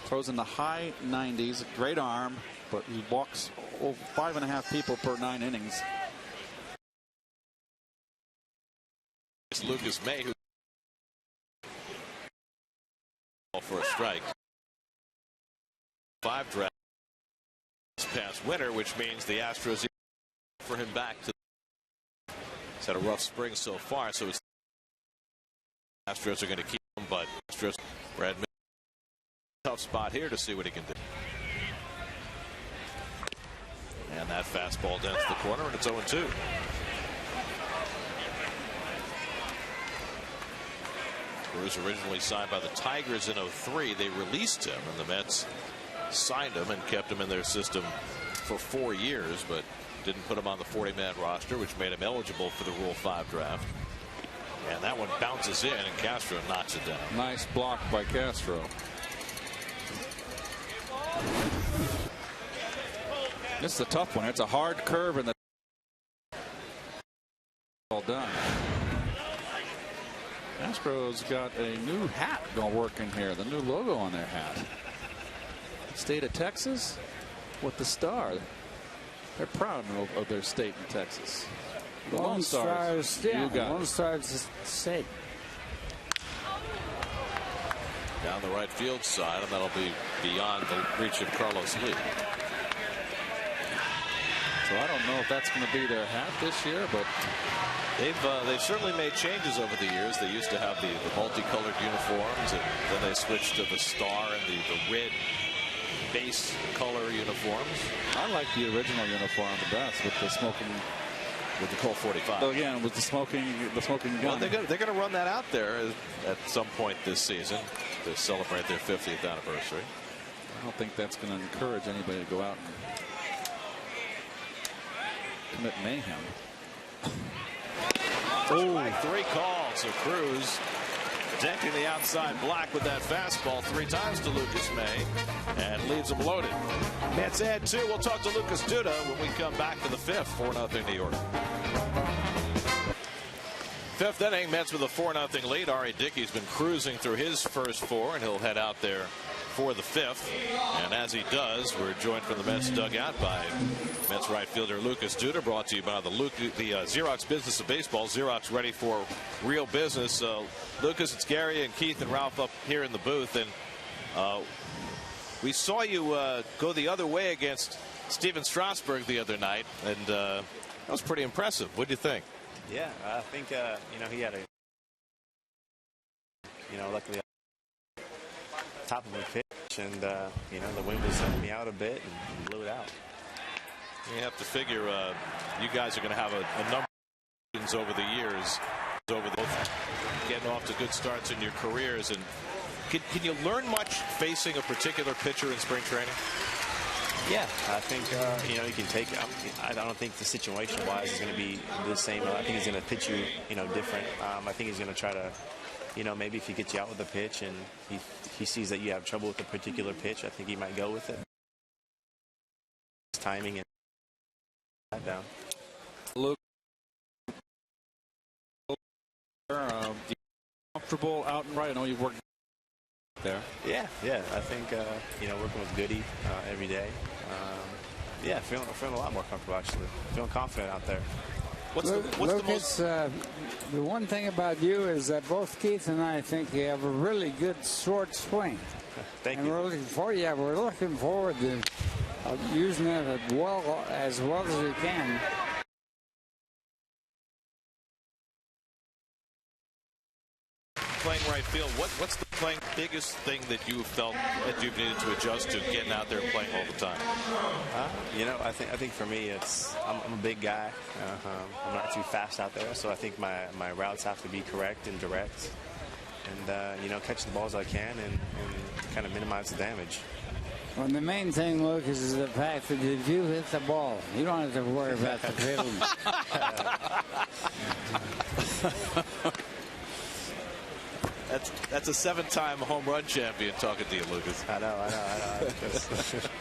Throws in the high 90s. Great arm, but he walks 5.5 people per 9 innings. It's Lucas May who for a strike. 5 draft this past winter, which means the Astros for him back to. He's had a rough spring so far, so Astros are going to keep him, but Astros Brad tough spot here to see what he can do. And that fastball dents the corner, and it's 0-2. Cruz originally signed by the Tigers in 03. They released him, and the Mets signed him and kept him in their system for 4 years, but didn't put him on the 40-man roster, which made him eligible for the Rule 5 draft. And that one bounces in, and Castro knocks it down. Nice block by Castro. This is a tough one. It's a hard curve, and the all done. Astros got a new hat going to work in here. The new logo on their hat. State of Texas with the star. They're proud of their state in Texas. The Lone Stars. Yeah, you got Lone Stars state. Down the right field side, and that'll be beyond the reach of Carlos Lee. So I don't know if that's going to be their hat this year, but they've certainly made changes over the years. They used to have the multicolored uniforms, and then they switched to the star and the red base color uniforms. I like the original uniform the best with the smoking, with the Colt 45. Again, with the smoking gun. Well, they're going to run that out there at some point this season to celebrate their 50th anniversary. I don't think that's going to encourage anybody to go out and commit mayhem. Oh, 3 calls. So Cruz denting the outside black with that fastball 3 times to Lucas May and leaves him loaded. Mets add 2. We'll talk to Lucas Duda when we come back to the 5th. 4-0 New York. 5th inning, Mets with a 4-0 lead. Ari Dickey's been cruising through his first 4, and he'll head out there for the 5th. And as he does, we're joined from the Mets dugout by Mets right fielder Lucas Duda, brought to you by the Xerox Business of Baseball. Xerox, ready for real business. Lucas, it's Gary and Keith and Ralph up here in the booth, and we saw you go the other way against Steven Strasburg the other night, and that was pretty impressive. What do you think? Yeah, I think he had a luckily top of a pitch, and you know, the wind was helping me out a bit and blew it out. You have to figure you guys are going to have a number of things over the years, getting off to good starts in your careers. And can you learn much facing a particular pitcher in spring training? Yeah, I think you know, you can take. I don't think the situation-wise is going to be the same. I think he's going to pitch you, you know, different. I think he's going to try to, you know, maybe if he gets you out with a pitch and he sees that you have trouble with a particular pitch, I think he might go with it. Timing and that down. Luke, comfortable out and right. I know you've worked there. Yeah. I think you know, working with Goody every day. Yeah, feeling a lot more comfortable actually. Feeling confident out there. What's the most? The one thing about you is that both Keith and I think you have a really good short swing. Thank you. We're looking forward to using it as well as you can. Playing right field, what's the biggest thing that you felt that you've needed to adjust to getting out there and playing all the time? You know, I think for me, I'm a big guy. I'm not too fast out there, so I think my routes have to be correct and direct, and you know, catch the balls I can and kind of minimize the damage. Well, the main thing, Lucas, is the fact that if you hit the ball, you don't have to worry about the field. That's a 7-time home run champion talking to you, Lucas. I know.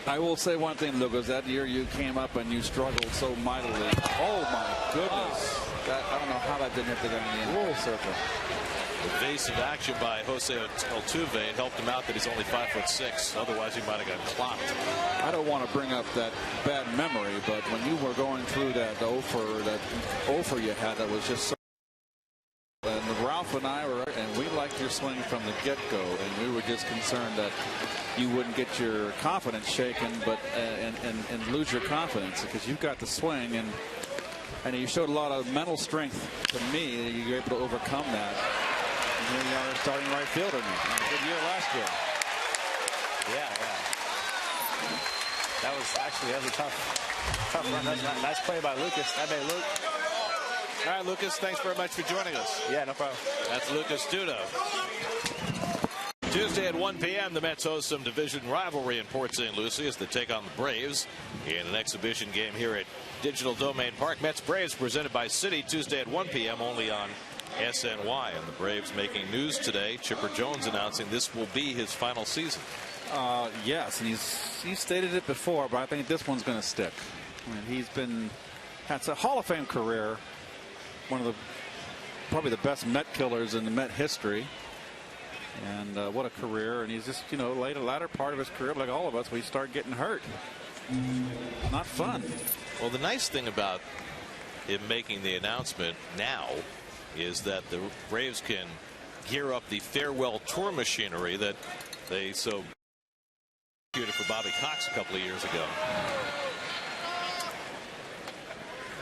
I will say one thing, Lucas. That year you came up and you struggled so mightily. Oh, my goodness. I don't know how that didn't hit the guy in the end. Circle. Evasive action by Jose Altuve. It helped him out that he's only 5'6". Otherwise, he might have got clocked. I don't want to bring up that bad memory, but when you were going through that offer you had, that was just so. And Ralph and I were, and we liked your swing from the get-go, and we were just concerned that you wouldn't get your confidence shaken, but and lose your confidence, because you've got the swing, and you showed a lot of mental strength to me. You were able to overcome that. And here you are, starting right fielder now. A good year last year. Yeah. That was a tough run. Nice play by Lucas. That made Luke. All right, Lucas, thanks very much for joining us. Yeah, no problem. That's Lucas Duda. Tuesday at 1 p.m., the Mets host some division rivalry in Port St. Lucie as they take on the Braves in an exhibition game here at Digital Domain Park. Mets-Braves presented by Citi Tuesday at 1 p.m. only on SNY. And the Braves making news today. Chipper Jones announcing this will be his final season. Yes, and he's stated it before, but I think this one's going to stick. I mean, that's a Hall of Fame career. One of probably the best Met killers in the Met history, and what a career! And he's just, you know, latter part of his career, like all of us, we start getting hurt. Not fun. Well, the nice thing about him making the announcement now is that the Braves can gear up the farewell tour machinery that they so executed for Bobby Cox a couple of years ago.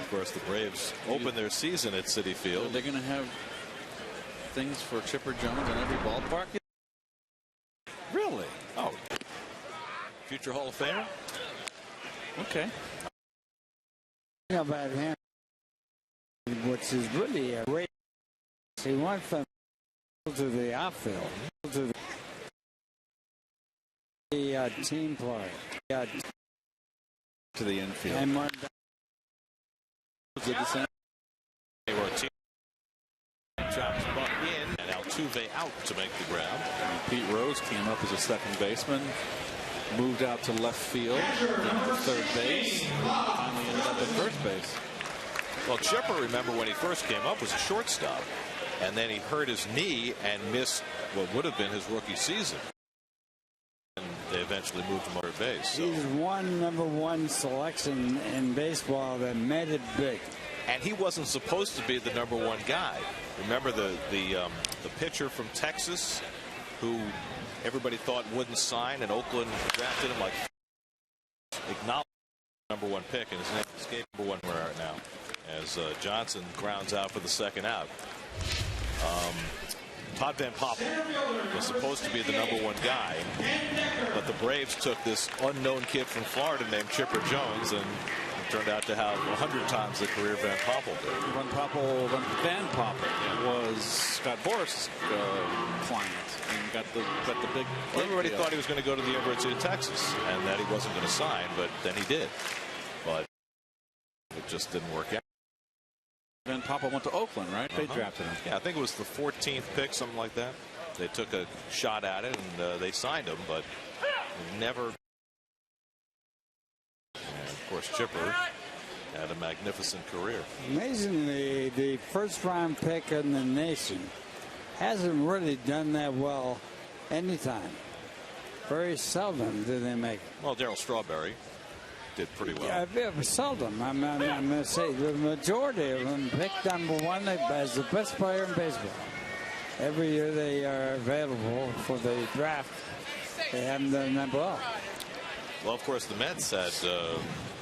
Of course, the Braves open their season at Citi Field. They're going to have things for Chipper Jones in every ballpark. Really? Oh, future Hall of Famer. Okay. About him, which is really a great. He went from to the outfield to the team player to the infield. And did the same. They were a team. Chops buck in and Altuve out to make the grab. And Pete Rose came up as a second baseman, moved out to left field, to third base, finally ended up at first base. Well, Chipper, remember when he first came up, was a shortstop, and then he hurt his knee and missed what would have been his rookie season. And they eventually moved him over base. So. He's number one selection in baseball that made it big. And he wasn't supposed to be the number one guy. Remember the pitcher from Texas who everybody thought wouldn't sign, and Oakland drafted him like acknowledged number one pick, and his name is number one where are now as Johnson grounds out for the second out. Todd Van Poppel was supposed to be the #1 guy, but the Braves took this unknown kid from Florida named Chipper Jones, and turned out to have 100 times the career Van Poppel did. Van Poppel was Scott Boras' client, and got the big. Everybody thought he was going to go to the University of Texas, and that he wasn't going to sign, but then he did. But it just didn't work out. Van Poppel went to Oakland, right? They drafted him. Yeah, I think it was the 14th pick, something like that. They took a shot at it, and they signed him, but never. And of course, Chipper had a magnificent career. Amazingly, the first-round pick in the nation hasn't really done that well anytime. Very seldom do they make it. Well, Darryl Strawberry did pretty well. Yeah, seldom. I'm going to say the majority of them picked #1 as the best player in baseball. Every year they are available for the draft. They haven't done that well. Well, of course, the Mets had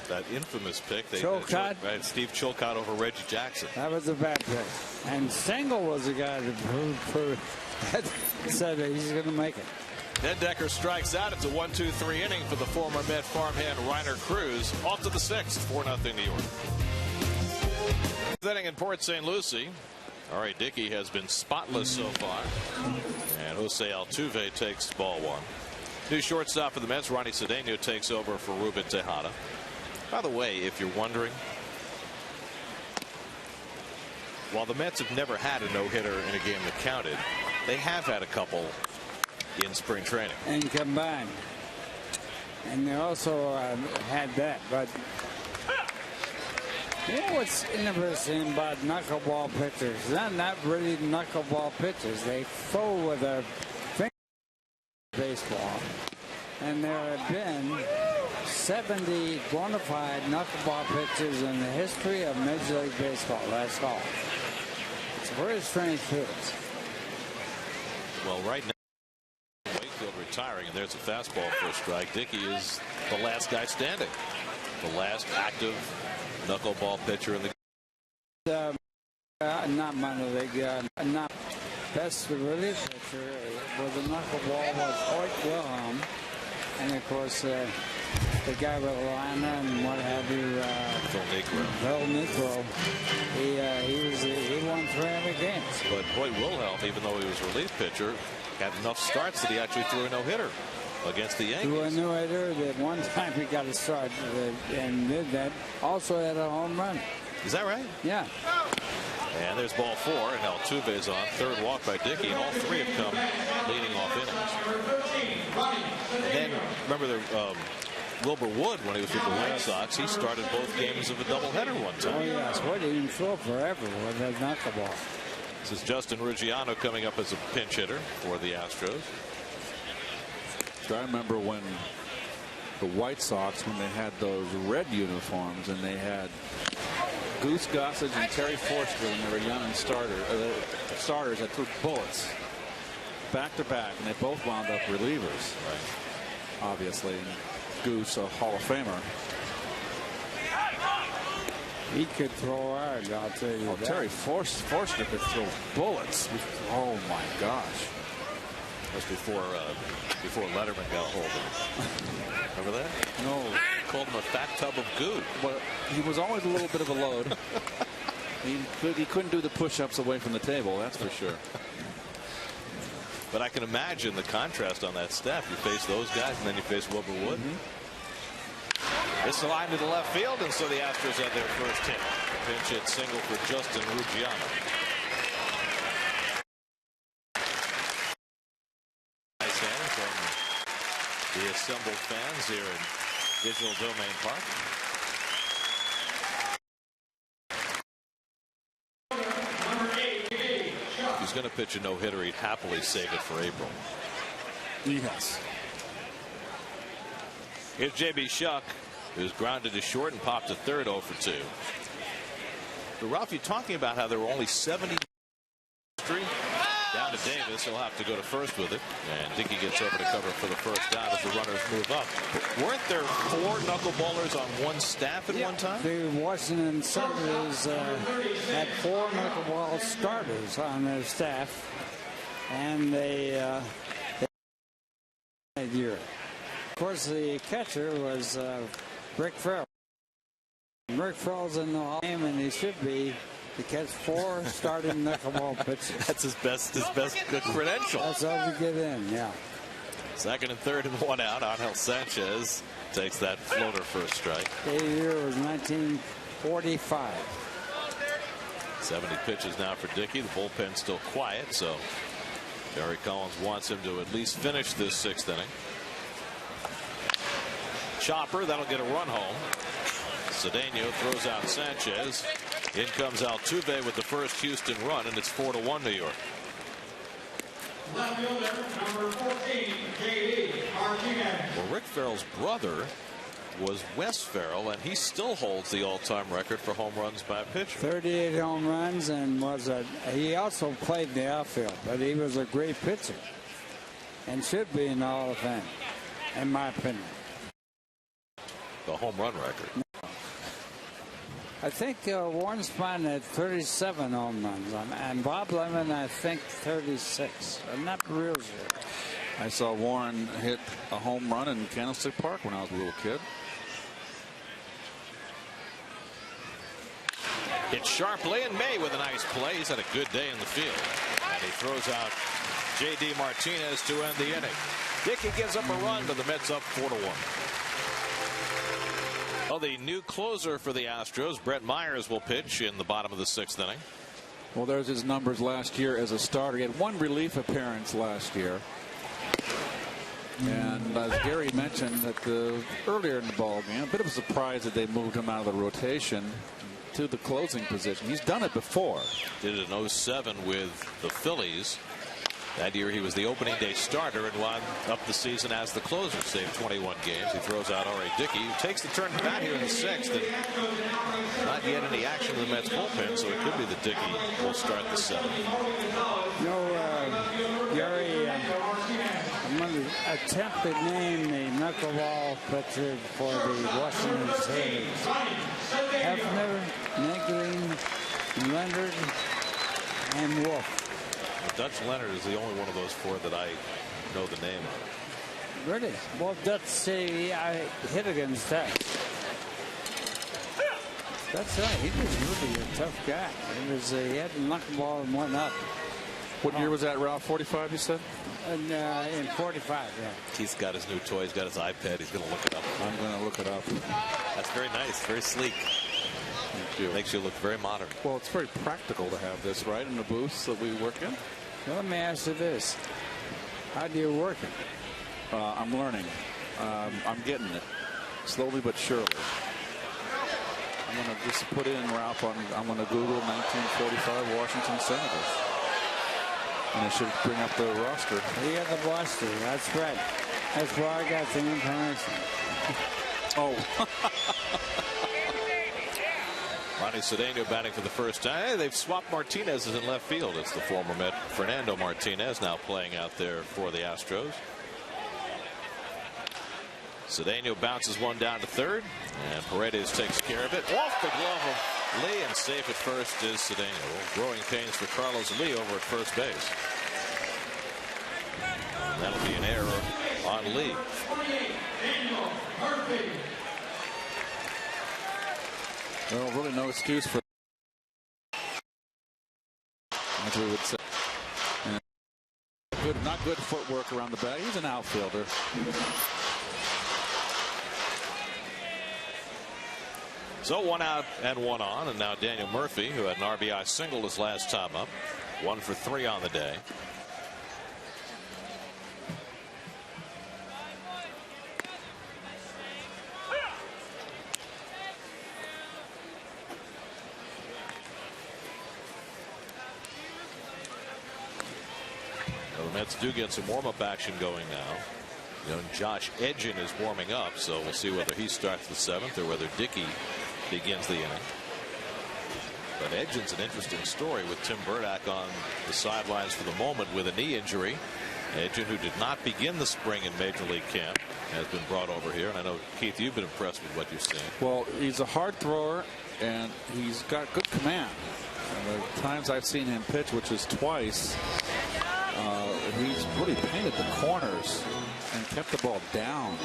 that infamous pick. Chilcott. Right, Steve Chilcott over Reggie Jackson. That was a bad pick. And Stengel was the guy that said that he's going to make it. Ned Decker strikes out. It's a 1-2-3 inning for the former Met farmhand Reiner Cruz. Off to the 6th, 4-0 New York. Inning in Port St. Lucie. All right, Dickey has been spotless so far. And Jose Altuve takes ball 1. New shortstop for the Mets, Ronnie Cedeno, takes over for Ruben Tejada. By the way, if you're wondering, while the Mets have never had a no-hitter in a game that counted, they have had a couple in spring training. And combined. And they also had that. But you know what's interesting about knuckleball pitchers? They're not really knuckleball pitchers. They throw with a finger baseball. And there have been 70 bona fide knuckleball pitchers in the history of Major League Baseball. That's all. It's a very strange pitch. Well, right now, Wakefield retiring, and there's a fastball for a strike. Dickey is the last guy standing. The last active knuckleball pitcher in the not minor league, not best relief pitcher with the knuckleball was Hoyt Wilhelm. And of course, the guy with Atlanta and what have you, Phil Negro. He won 300 games. But Hoyt Wilhelm, even though he was relief pitcher, had enough starts that he actually threw a no-hitter against the Yankees. Threw a no-hitter that one time he got a start and did that. Also had a home run. Is that right? Yeah. And there's ball 4, and Altuve's on. Third walk by Dickey, and all 3 have come leading off innings. And then, remember Wilbur Wood, when he was with the White Sox, he started both games of a doubleheader one time. Oh, yes. Wood didn't throw forever with that knuckleball. This is Justin Ruggiano coming up as a pinch hitter for the Astros. I remember when the White Sox, when they had those red uniforms, and they had Goose Gossage and Terry Forster when they were young and starters that threw bullets back to back, and they both wound up relievers. Right. Obviously, and Goose, a Hall of Famer. He could throw hard, I'll tell you. Oh, Terry Forster could throw bullets. Oh my gosh. That was before Letterman got hold of him. Remember that? No. Called him a fat tub of goo. Well, he was always a little bit of a load. He couldn't do the push-ups away from the table, that's for sure. But I can imagine the contrast on that staff. You face those guys, and then you face Wilbur Wood. It's a line to the left field, and so the Astros had their first hit. Pinch hit single for Justin Ruggiano. Nice hand from the assembled fans here in Digital Domain Park. If he's going to pitch a no-hitter, he'd happily save it for April. Yes. Here's J.B. Shuck, who's grounded to short and popped to third, 0 for 2. But Ralph, you're talking about how there were only 70 down to Davis. He'll have to go to first with it, and Dickey gets over to cover for the first down as the runners move up. Weren't there 4 knuckleballers on one staff at one time? The Washington Senators had 4 knuckleball starters on their staff. and they year. Of course, the catcher was Rick Farrell. Rick Farrell's in the Hall of Fame, and he should be to catch 4 starting knuckleball pitches. That's his best good credential. That's all we get in, yeah. Second and third and 1 out. Angel Sanchez takes that floater for a strike. The year was 1945. 70 pitches now for Dickey. The bullpen's still quiet, so Gary Collins wants him to at least finish this 6th inning. Chopper, that'll get a run home. Cedeno throws out Sanchez. In comes Altuve with the first Houston run, and it's 4-1 New York. Left fielder, number 14, J.D. Martinez. Well, Rick Farrell's brother was Wes Farrell, and he still holds the all-time record for home runs by a pitcher. 38 home runs, and he also played in the outfield, but he was a great pitcher and should be in the Hall of Fame, in my opinion. The home run record. I think Warren Spahn had 37 home runs, and Bob Lemon, I think, 36. I'm not real sure. I saw Warren hit a home run in Candlestick Park when I was a little kid. Hit sharply, and May with a nice play. He's had a good day in the field. And he throws out J.D. Martinez to end the inning. Dickey gives up a run, but the Mets up 4-1. Well, the new closer for the Astros, Brett Myers, will pitch in the bottom of the 6th inning. Well, there's his numbers last year as a starter. He had 1 relief appearance last year. And as Gary mentioned earlier in the ball game, a bit of a surprise that they moved him out of the rotation to the closing position. He's done it before. Did it in 07 with the Phillies. That year he was the opening day starter and wound up the season as the closer. Saved 21 games. He throws out R.A. Dickey, who takes the turn to bat here in the 6th. And not yet any action in the Mets bullpen, so it could be that Dickey will start the 7th. Gary, I'm going to attempt to name the knuckleball pitcher for the Washington Senators. Hefner, Negrin, Leonard, and Wolf. Dutch Leonard is the only one of those 4 that I know the name of. Really? Well, Dutch, I hit against that. That's right. He was really a tough guy. He had a knuckleball and went up. What year was that, Ralph? 45, you said? In 45, yeah. Keith's got his new toy. He's got his iPad. He's going to look it up. I'm going to look it up. That's very nice. Very sleek. Thank you. Makes you look very modern. Well, it's very practical to have this, right, in the booths that we work in. Well, let me ask you this. How do you work it? I'm learning. I'm getting it. Slowly but surely. I'm going to just put in, Ralph, I'm going to Google 1945 Washington Senators. And it should bring up the roster. You got the roster. That's right. That's where I got the information. Oh. Ronnie Cedeno batting for the first time. Hey, they've swapped Martinez in left field. It's the former Met Fernando Martinez now playing out there for the Astros. Cedeno bounces one down to third, and Paredes takes care of it. Off the glove of Lee, and safe at first is Cedeno. Growing pains for Carlos Lee over at first base. And that'll be an error on Lee. Well, really no excuse for, as we would say. And not good footwork around the bag. He's an outfielder. So 1 out and 1 on, and now Daniel Murphy, who had an RBI single his last time up, 1 for 3 on the day. The Mets do get some warm-up action going now. You know, Josh Edgin is warming up, so we'll see whether he starts the 7th or whether Dickey begins the inning. But Edgin's an interesting story with Tim Burdack on the sidelines for the moment with a knee injury. Edgin, who did not begin the spring in Major League camp, has been brought over here. And I know, Keith, you've been impressed with what you've seen. Well, he's a hard thrower, and he's got good command. And the times I've seen him pitch, which is twice, He's really painted the corners and kept the ball down.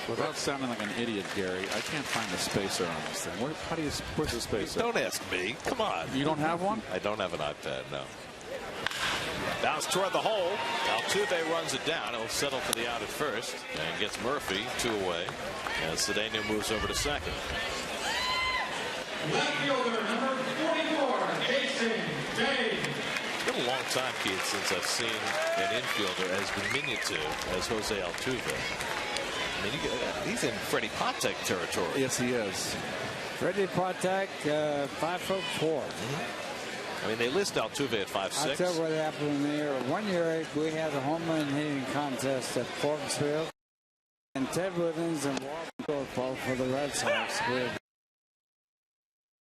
Without sounding like an idiot, Gary, I can't find the spacer on this thing. Where's the spacer? Don't ask me. Come on. You don't have one? I don't have an iPad, no. Bounce toward the hole. Altuve runs it down. He'll settle for the out at first and gets Murphy 2 away as Cedeno moves over to second. Left fielder number 44, Jason Day. It's been a long time, Keith, since I've seen an infielder as diminutive as Jose Altuve. I mean, he's in Freddie Patek territory. Yes, he is. Freddie Patek, 5'4". I mean, they list Altuve at 5'6". I'll tell you what happened there. 1 year we had a home run hitting contest at Forksville, and Ted Woodlands and Walter Goldfall for the Red Sox. There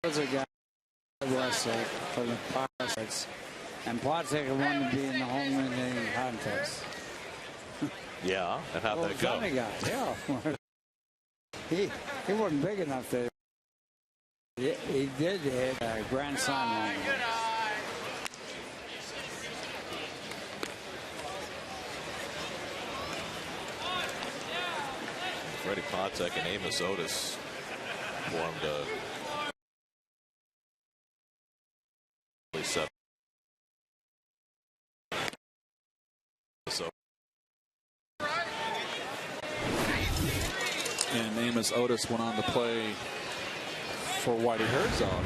was a guy Westlake for the Pirates, and Patek wanted to be in the home run hitting contest. Yeah, and how'd that go? Funny guy, yeah. he wasn't big enough there. He did hit a grand slam on him. Freddie Patek and Amos Otis formed a And Amos Otis went on to play for Whitey Herzog.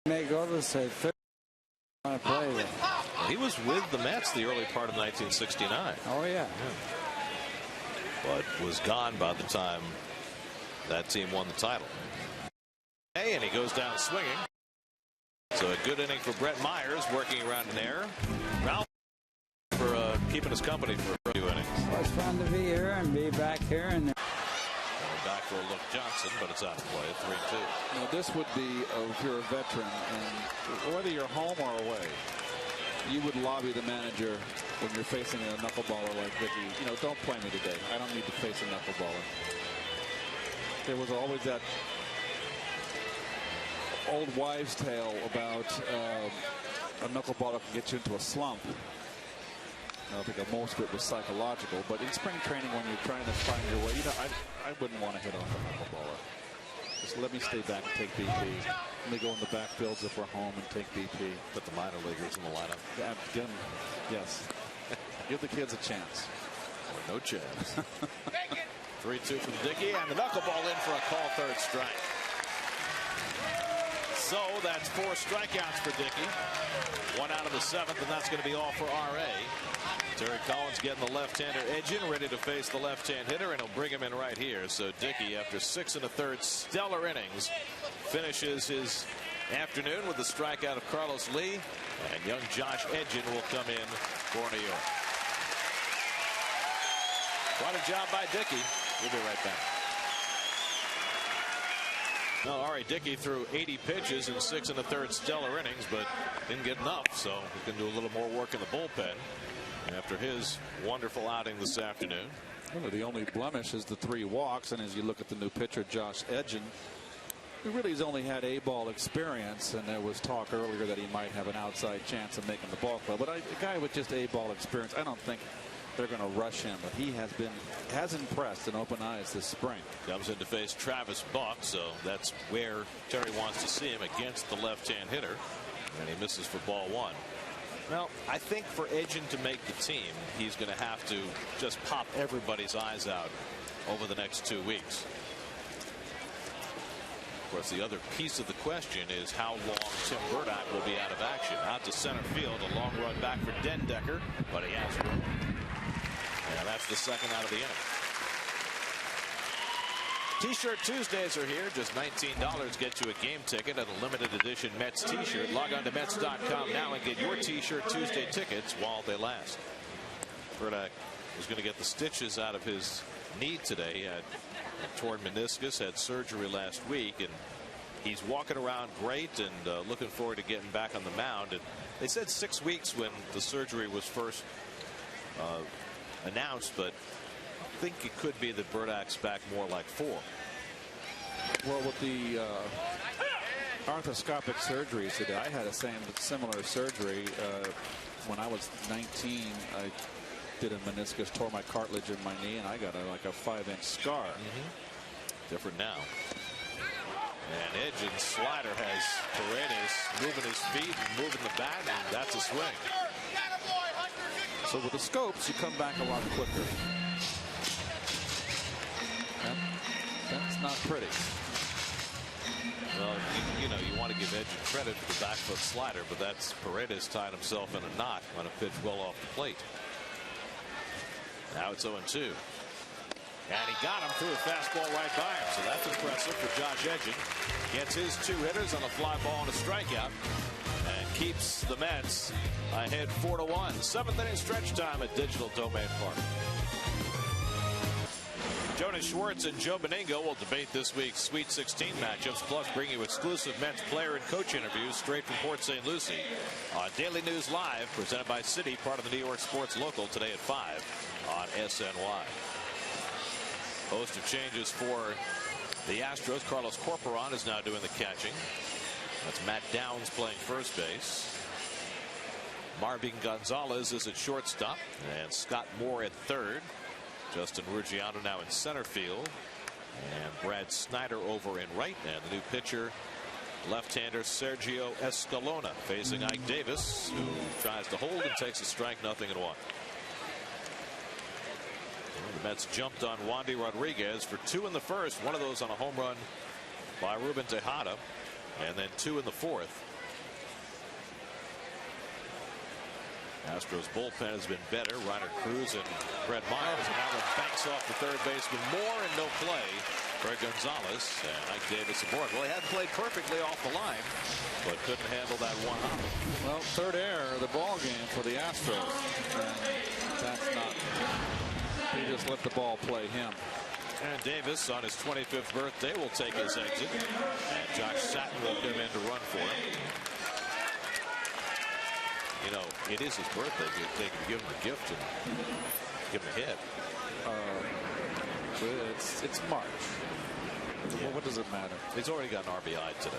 Make Otis say, want to play there. He was with the Mets the early part of 1969. Oh, yeah. But was gone by the time that team won the title. Hey, and he goes down swinging. So a good inning for Brett Myers, working around an error. Ralph for keeping us company for a few innings. Well, it's fun to be here and be back here. And going back for a look, Johnson, but it's out of play. 3-2. Now, this would be, if you're a veteran, and whether you're home or away, you would lobby the manager when you're facing a knuckleballer like Vicky. You know, don't play me today. I don't need to face a knuckleballer. There was always that old wives' tale about a knuckleballer can get you into a slump. I think most of it was psychological, but in spring training, when you're trying to find your way, you know, I wouldn't want to hit off a knuckleballer. Just let me stay back and take BP. Let me go in the backfields if we're home and take BP. Put the minor leaguers in the lineup. Yeah, yes. Give the kids a chance. Or no chance. 3-2 from Dickey, and the knuckleball in for a call third strike. So that's 4 strikeouts for Dickey. 1 out of the 7th, and that's going to be all for RA. Terry Collins getting the left-hander edge in, ready to face the left-hand hitter, and he'll bring him in right here. So Dickey, after 6 1/3 stellar innings, finishes his afternoon with the strikeout of Carlos Lee, and young Josh Edgin will come in for New York. What a job by Dickey. We'll be right back. No, all right, Dickey threw 80 pitches in 6 1/3 stellar innings, but didn't get enough, so he can do a little more work in the bullpen after his wonderful outing this afternoon. Well, the only blemish is the 3 walks, and as you look at the new pitcher, Josh Edgin, he really has only had A-ball experience, and there was talk earlier that he might have an outside chance of making the ball club. But a guy with just A-ball experience, I don't think they're going to rush him, but he has impressed in open eyes this spring. Comes in to face Travis Buck, so that's where Terry wants to see him, against the left-hand hitter, and he misses for ball 1. Well, I think for Edgin to make the team, he's going to have to just pop everybody's eyes out over the next 2 weeks. Of course, the other piece of the question is how long Tim Burdock will be out of action. Out to center field, a long run back for Dendecker, but he has room. And that's the second out of the inning. T-shirt Tuesdays are here. Just $19 get you a game ticket and a limited edition Mets t-shirt. Log on to Mets.com now and get your T-shirt Tuesday tickets while they last. Burdock is going to get the stitches out of his knee today. Had a torn meniscus, had surgery last week, and he's walking around great and looking forward to getting back on the mound. And they said 6 weeks when the surgery was first announced, but I think it could be that Burdock's back more like 4. Well, with the arthroscopic surgeries today, I had a similar surgery when I was 19. I did a meniscus, tore my cartilage in my knee, and I got like a 5-inch scar. Different now. And edge and slider has Paredes moving his feet and moving the bat, and that's a swing. So with the scopes, you come back a lot quicker. That's not pretty. Well, you know, you want to give Edge credit for the back foot slider, but that's Paredes tying himself in a knot on a pitch well off the plate. Now it's 0-2. And he got him through a fastball right by him, so that's impressive for Josh Edgen. Gets his 2 hitters on a fly ball and a strikeout, and keeps the Mets ahead 4-1. 7th inning stretch time at Digital Domain Park. Jonas Schwartz and Joe Beningo will debate this week's Sweet 16 matchups, plus bring you exclusive Mets player and coach interviews straight from Port St. Lucie on Daily News Live, presented by Citi, part of the New York Sports Local, today at 5 on SNY. Host of changes for the Astros. Carlos Corporon is now doing the catching. That's Matt Downs playing first base. Marvin Gonzalez is at shortstop, and Scott Moore at third. Justin Ruggiano now in center field, and Brad Snyder over in right. And the new pitcher, left-hander Sergio Escalona, facing Ike Davis, who tries to hold and takes a strike, 0-1. The Mets jumped on Wandy Rodriguez for 2 in the first, one of those on a home run by Ruben Tejada, and then 2 in the 4th. Astros bullpen has been better. Ryder Cruz and Brett Myers, and now one banks off the third baseman Moore, and no play for Gonzalez, and Ike Davis aboard. Well, he hadn't played perfectly off the line, but couldn't handle that one hop. Well, third error of the ball game for the Astros. That's not. He just let the ball play him. And Davis, on his 25th birthday, will take his exit. And Josh Satin will come in to run for him. You know, it is his birthday. They can give him a gift and give him a hit. It's March. Yeah. What does it matter? He's already got an RBI today.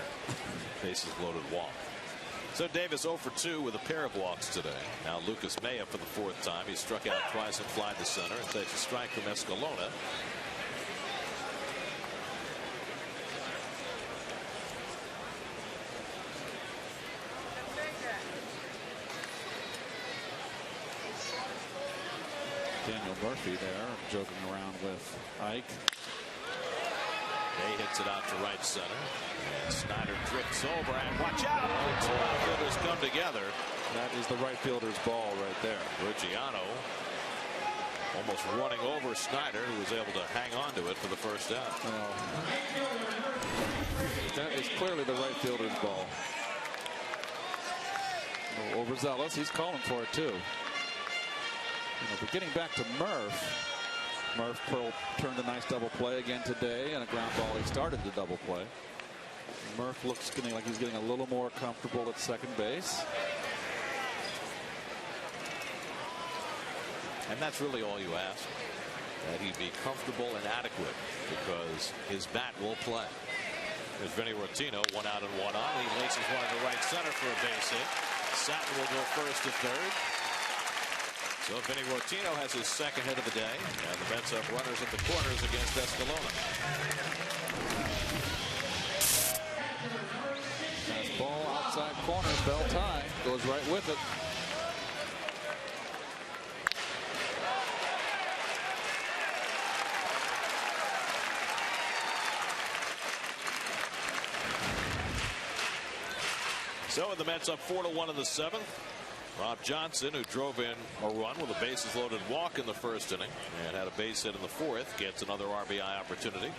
Bases loaded walk. So Davis 0 for 2 with a pair of walks today. Now Lucas Maya for the 4th time. He struck out twice and flied to center, and takes a strike from Escalona. Daniel Murphy there joking around with Ike. He hits it out to right center, and Snyder drifts over, and watch out! The 2 outfielders come together. That is the right fielder's ball right there. Ruggiano almost running over Snyder, who was able to hang on to it for the first out. Well, that is clearly the right fielder's ball. Overzealous, he's calling for it too. But getting back to Murph turned a nice double play again today, and a ground ball. He started the double play. Murph looks like he's getting a little more comfortable at second base. And that's really all you ask, that he be comfortable and adequate, because his bat will play. There's Vinny Rotino, 1 out and 1 on. He laces one to right center for a base hit. Satin will go first to third. So Vinny Rotino has his 2nd hit of the day, and the Mets have runners at the corners against Escalona. Nice ball outside corner, bell tie, goes right with it. So the Mets up 4-1 in the 7th. Rob Johnson, who drove in a run with a bases loaded walk in the 1st inning and had a base hit in the 4th, gets another RBI opportunity.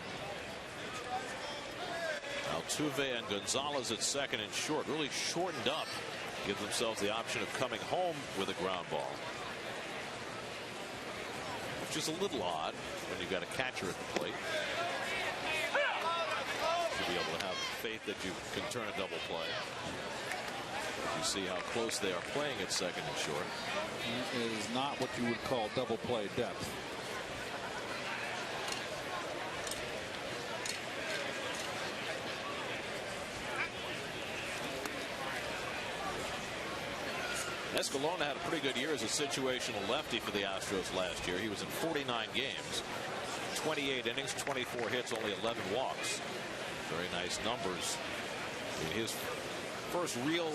Altuve and Gonzalez at 2nd and short, really shortened up, give themselves the option of coming home with a ground ball, which is a little odd when you've got a catcher at the plate. To be able to have faith that you can turn a double play. You see how close they are playing at 2nd and short. It is not what you would call double play depth. Escalona had a pretty good year as a situational lefty for the Astros last year. He was in 49 games, 28 innings, 24 hits, only 11 walks. Very nice numbers. His first real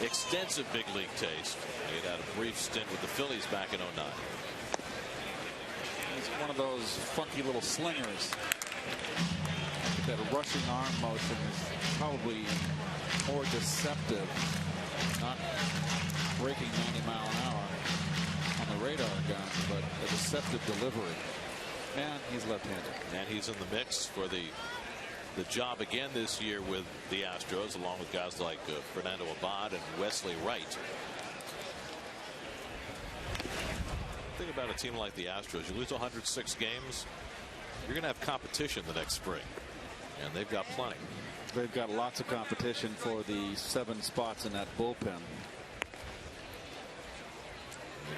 extensive big league taste. He had a brief stint with the Phillies back in 09. He's one of those funky little slingers. That rushing arm motion is probably more deceptive, not breaking 90 mile an hour on the radar gun, but a deceptive delivery. And he's left-handed. And he's in the mix for the job again this year with the Astros, along with guys like Fernando Abad and Wesley Wright. Think about a team like the Astros. You lose 106 games, you're going to have competition the next spring. And they've got plenty. They've got lots of competition for the 7 spots in that bullpen.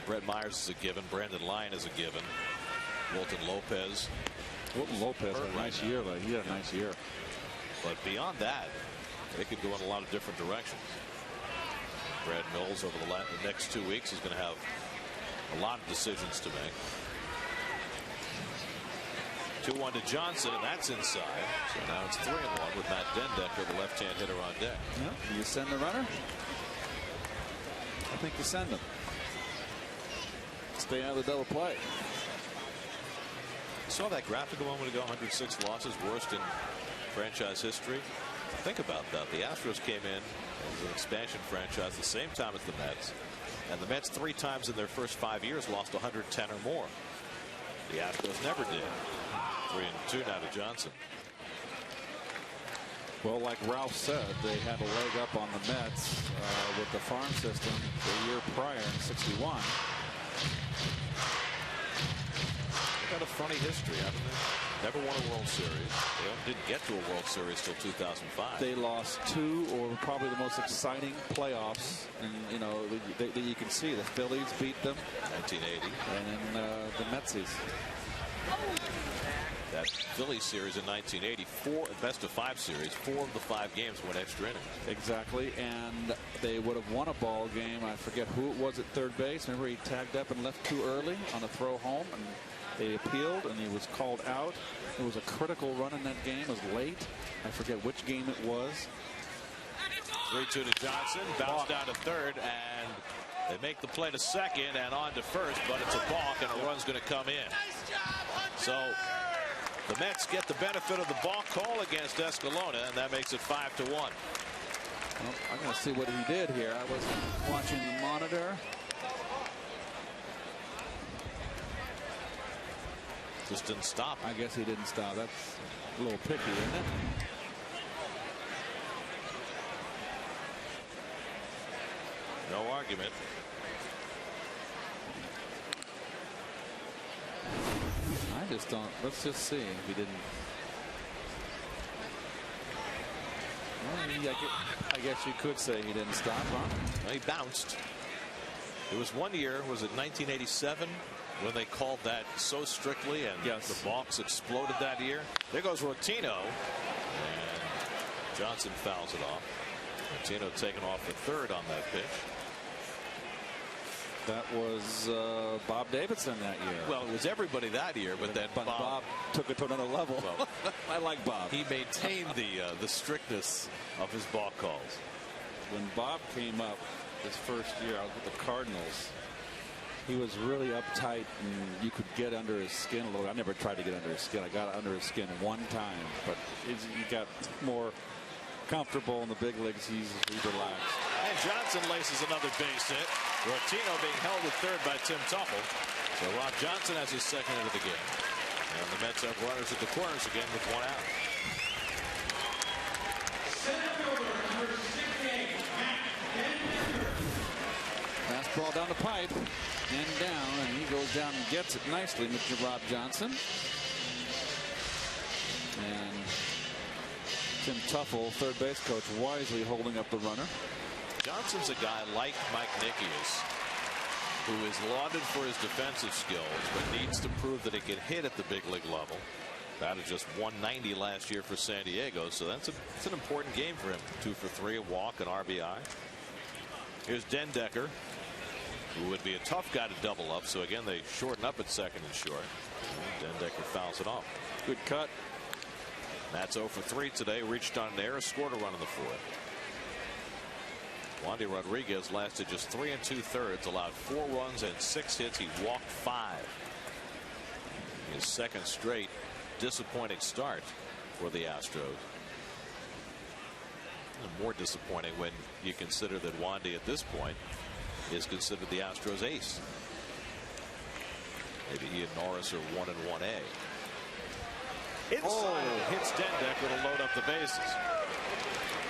Brett Myers is a given. Brandon Lyon is a given. Wilton Lopez. Wilton Lopez had a nice year. He had a nice year. But beyond that, they could go in a lot of different directions. Brad Mills over the next 2 weeks is going to have a lot of decisions to make. 2-1 to Johnson, and that's inside. So now it's 3-1 with Matt Dendecker, the left-hand hitter, on deck. Yep. You send the runner? I think you send him. Stay out of the double play. Saw that graphic a moment ago. 106 losses, worst in franchise history. Think about that. The Astros came in as an expansion franchise the same time as the Mets, and the Mets 3 times in their first 5 years lost 110 or more. The Astros never did. 3-2 now to Johnson. Well, like Ralph said, they had a leg up on the Mets with the farm system the year prior in '61. They've got a funny history, haven't they? Never won a World Series. They didn't get to a World Series till 2005. They lost 2, or probably the most exciting playoffs, and you know that you can see. The Phillies beat them 1980, and then the Metsies. That Phillies series in 1980, best of 5 series, 4 of the 5 games went extra innings. Exactly, and they would have won a ball game. I forget who it was at third base. Remember, he tagged up and left too early on a throw home, and they appealed, and he was called out. It was a critical run in that game. It was late. I forget which game it was. 3-2 to Johnson, bounced down to third, and they make the play to second and on to first, but it's a balk, and a run's going to come in. So the Mets get the benefit of the balk call against Escalona, and that makes it 5-1. Well, I'm going to see what he did here. I was watching the monitor. Just didn't stop. I guess he didn't stop. That's a little picky, isn't it? No argument. I just don't. Let's just see if he didn't. Well, I guess you could say he didn't stop, huh? Well, he bounced. It was one year, was it 1987, when they called that so strictly, and yes, the balks exploded that year. There goes Rotino, and Johnson fouls it off. Rotino taken off for third on that pitch. That was Bob Davidson that year. Well, it was everybody that year, but then Bob took it to another level. Well, I like Bob. He maintained the strictness of his ball calls. When Bob came up his first year out with the Cardinals, he was really uptight, and you could get under his skin a little. I never tried to get under his skin. I got under his skin one time, but he got more comfortable in the big leagues. He's relaxed. And Johnson laces another base hit. Rotino being held at third by Tim Tuffle. So Rob Johnson has his second hit of the game. And the Mets have runners at the corners again with 1 out. Fastball down the pipe and down, and he goes down and gets it nicely, Mr. Rob Johnson. And Tim Tuffle, third base coach, wisely holding up the runner. Johnson's a guy like Mike Nickius, who is lauded for his defensive skills, but needs to prove that he can hit at the big league level. Batted just 190 last year for San Diego, so it's an important game for him. 2 for 3, a walk, an RBI. Here's Dendecker, who would be a tough guy to double up. So again, they shorten up at second and short. And Dendecker fouls it off. Good cut. That's 0 for 3 today. Reached on an error, scored a run in the fourth. Wandy Rodriguez lasted just 3 2/3, allowed 4 runs and 6 hits. He walked 5. His second straight disappointing start for the Astros. And more disappointing when you consider that Wandy at this point is considered the Astros ace. Maybe he and Norris are 1 and 1A. Inside hits Dendecker to load up the bases.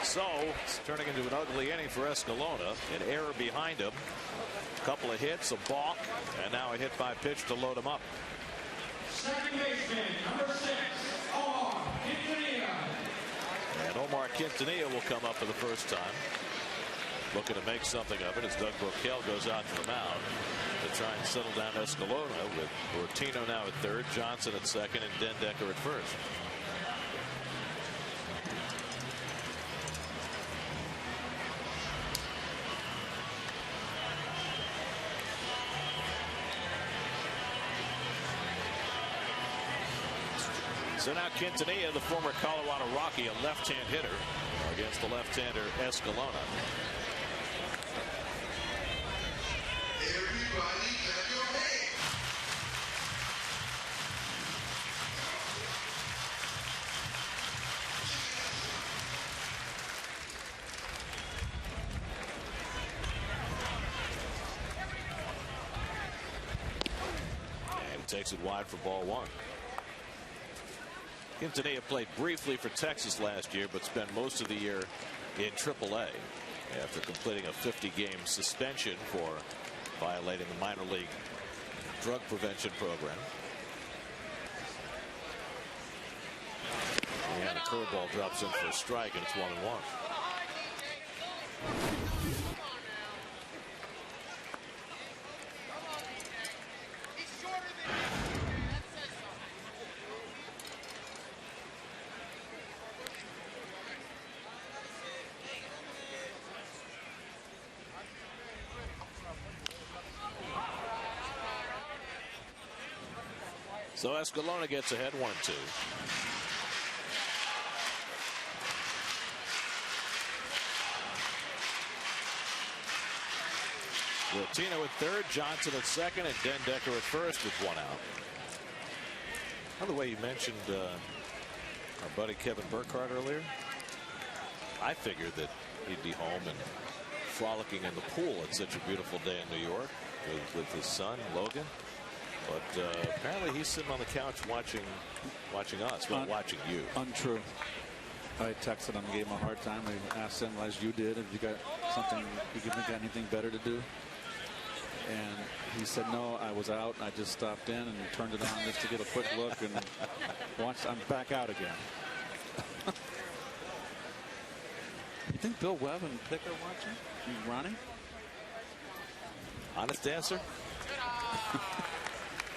So it's turning into an ugly inning for Escalona. An error behind him. A couple of hits, a balk, and now a hit by pitch to load him up. Second baseman, number 6, Omar Quintanilla. And Omar Quintanilla will come up for the first time. Looking to make something of it as Doug Brocail goes out to the mound to try and settle down Escalona, with Ortino now at third, Johnson at second, and Dendecker at first. So now Quintanilla, the former Colorado Rocky, a left-hand hitter against the left-hander Escalona. Everybody clap your hands. And he takes it wide for ball 1. Quintanilla played briefly for Texas last year, but spent most of the year in AAA after completing a 50-game suspension for violating the minor league drug prevention program. And a curveball drops in for a strike, and it's 1-1. So Escalona gets ahead 1-2. Ortino at third, Johnson at second, and Dendecker at first with 1 out. By the way, you mentioned our buddy Kevin Burkhardt earlier. I figured that he'd be home and frolicking in the pool. It's such a beautiful day in New York with his son Logan. But apparently he's sitting on the couch watching us, not watching you. Untrue. I texted him and gave him a hard time. I asked him, as you did, if you got something, if you got anything better to do. And he said, no, I was out. I just stopped in and turned it on just to get a quick look and watched. I'm back out again. You think Bill Webb and Pick are watching? Ronnie? Honest answer?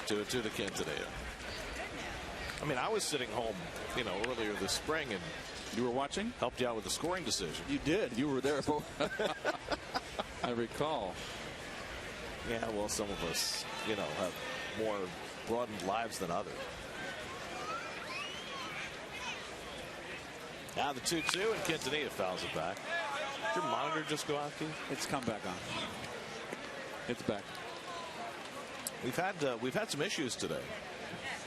2-2 to Quintanilla. I mean, I was sitting home, earlier this spring, and you were watching? Helped you out with the scoring decision. You did. You were there. I recall. Yeah, well, some of us, have more broadened lives than others. Now the 2-2, and Quintanilla fouls it back. Did your monitor just go out, Keith? It's come back on. It's back. We've had some issues today.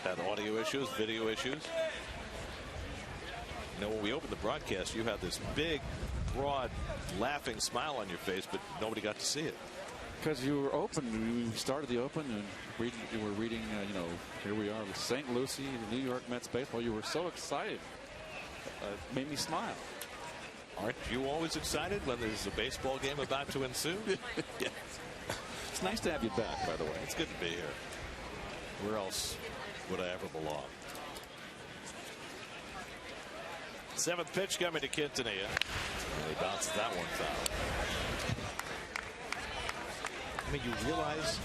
Had audio issues, video issues. When we opened the broadcast, you had this big, broad, laughing smile on your face, but nobody got to see it. Because you were open. We started the open, and you were reading, here we are with St. Lucie, the New York Mets baseball. You were so excited. It made me smile. Aren't you always excited when there's a baseball game about to ensue? Yeah. It's nice to have you back, by the way. It's good to be here. Where else would I ever belong? Seventh pitch coming to Quintanilla. And he bounces that one foul. I mean, you realize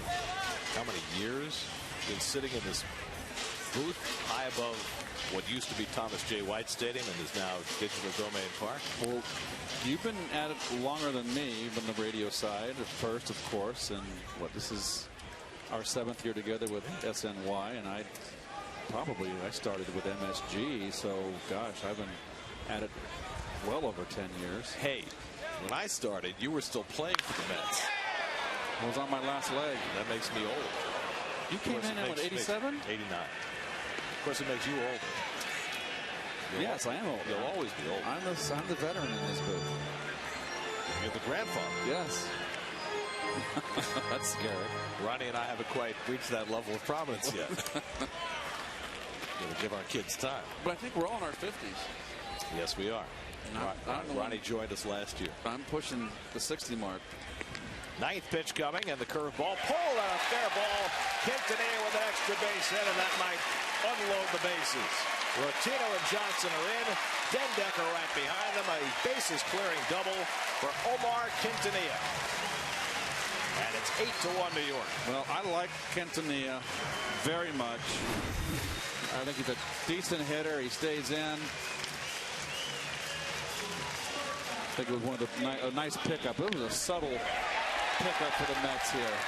how many years you've been sitting in this booth high above what used to be Thomas J. White Stadium and is now Digital Domain Park. Well, you've been at it longer than me, from the radio side at first, of course, and this is our 7th year together with SNY, and I started with MSG, so gosh, I've been at it well over 10 years. Hey, when I started, you were still playing for the Mets. I was on my last leg. That makes me old. You came in with 87? 89. Of course, it makes you older. Yes, I am old. You'll always be old. I'm the veteran in this booth. You're the grandfather. Yes. That's scary. Ronnie and I haven't quite reached that level of prominence yet. We'll give our kids time. But I think we're all in our 50s. Yes, we are. Ronnie joined us last year. I'm pushing the 60 mark. 9th pitch coming, and the curveball pulled on a fair ball. Quintanilla with an extra base hit, and that might unload the bases. Rotino and Johnson are in. Dendecker right behind them. A bases clearing double for Omar Quintanilla. And it's 8-1 New York. Well, I like Quintanilla very much. I think he's a decent hitter. He stays in. I think it was one of a nice pickup. It was a subtle pickup for the Mets here.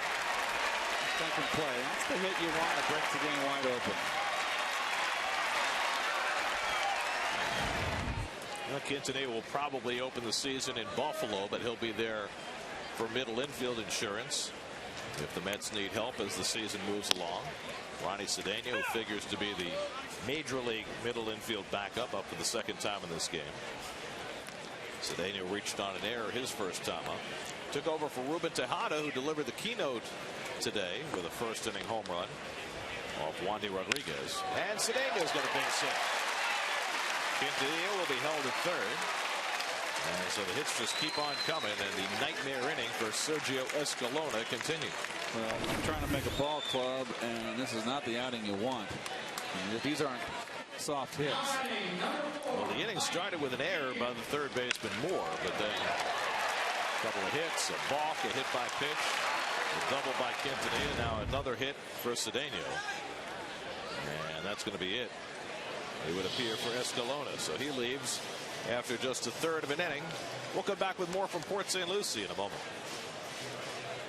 Second play. That's the hit you want. It breaks the game wide open. Well, Quintanilla will probably open the season in Buffalo, but he'll be there for middle infield insurance if the Mets need help as the season moves along. Ronnie Cedeno, who figures to be the major league middle infield backup, up for the 2nd time in this game. Cedeno reached on an error his first time up. Took over for Ruben Tejada, who delivered the keynote today with a 1st inning home run off Wandy Rodriguez. And Cedeno's got a base hit. Quintanilla will be held at 3rd. And so the hits just keep on coming, and the nightmare inning for Sergio Escalona continues. Well, I'm trying to make a ball club, and this is not the outing you want. These aren't soft hits. Well, the inning started with an error by the 3rd baseman Moore, but then a couple of hits, a balk, a hit by pitch, a double by Quintanilla, now another hit for Cedeno. And that's going to be it. It would appear for Escalona, so he leaves after just a 3rd of an inning. We'll come back with more from Port St. Lucie in a moment.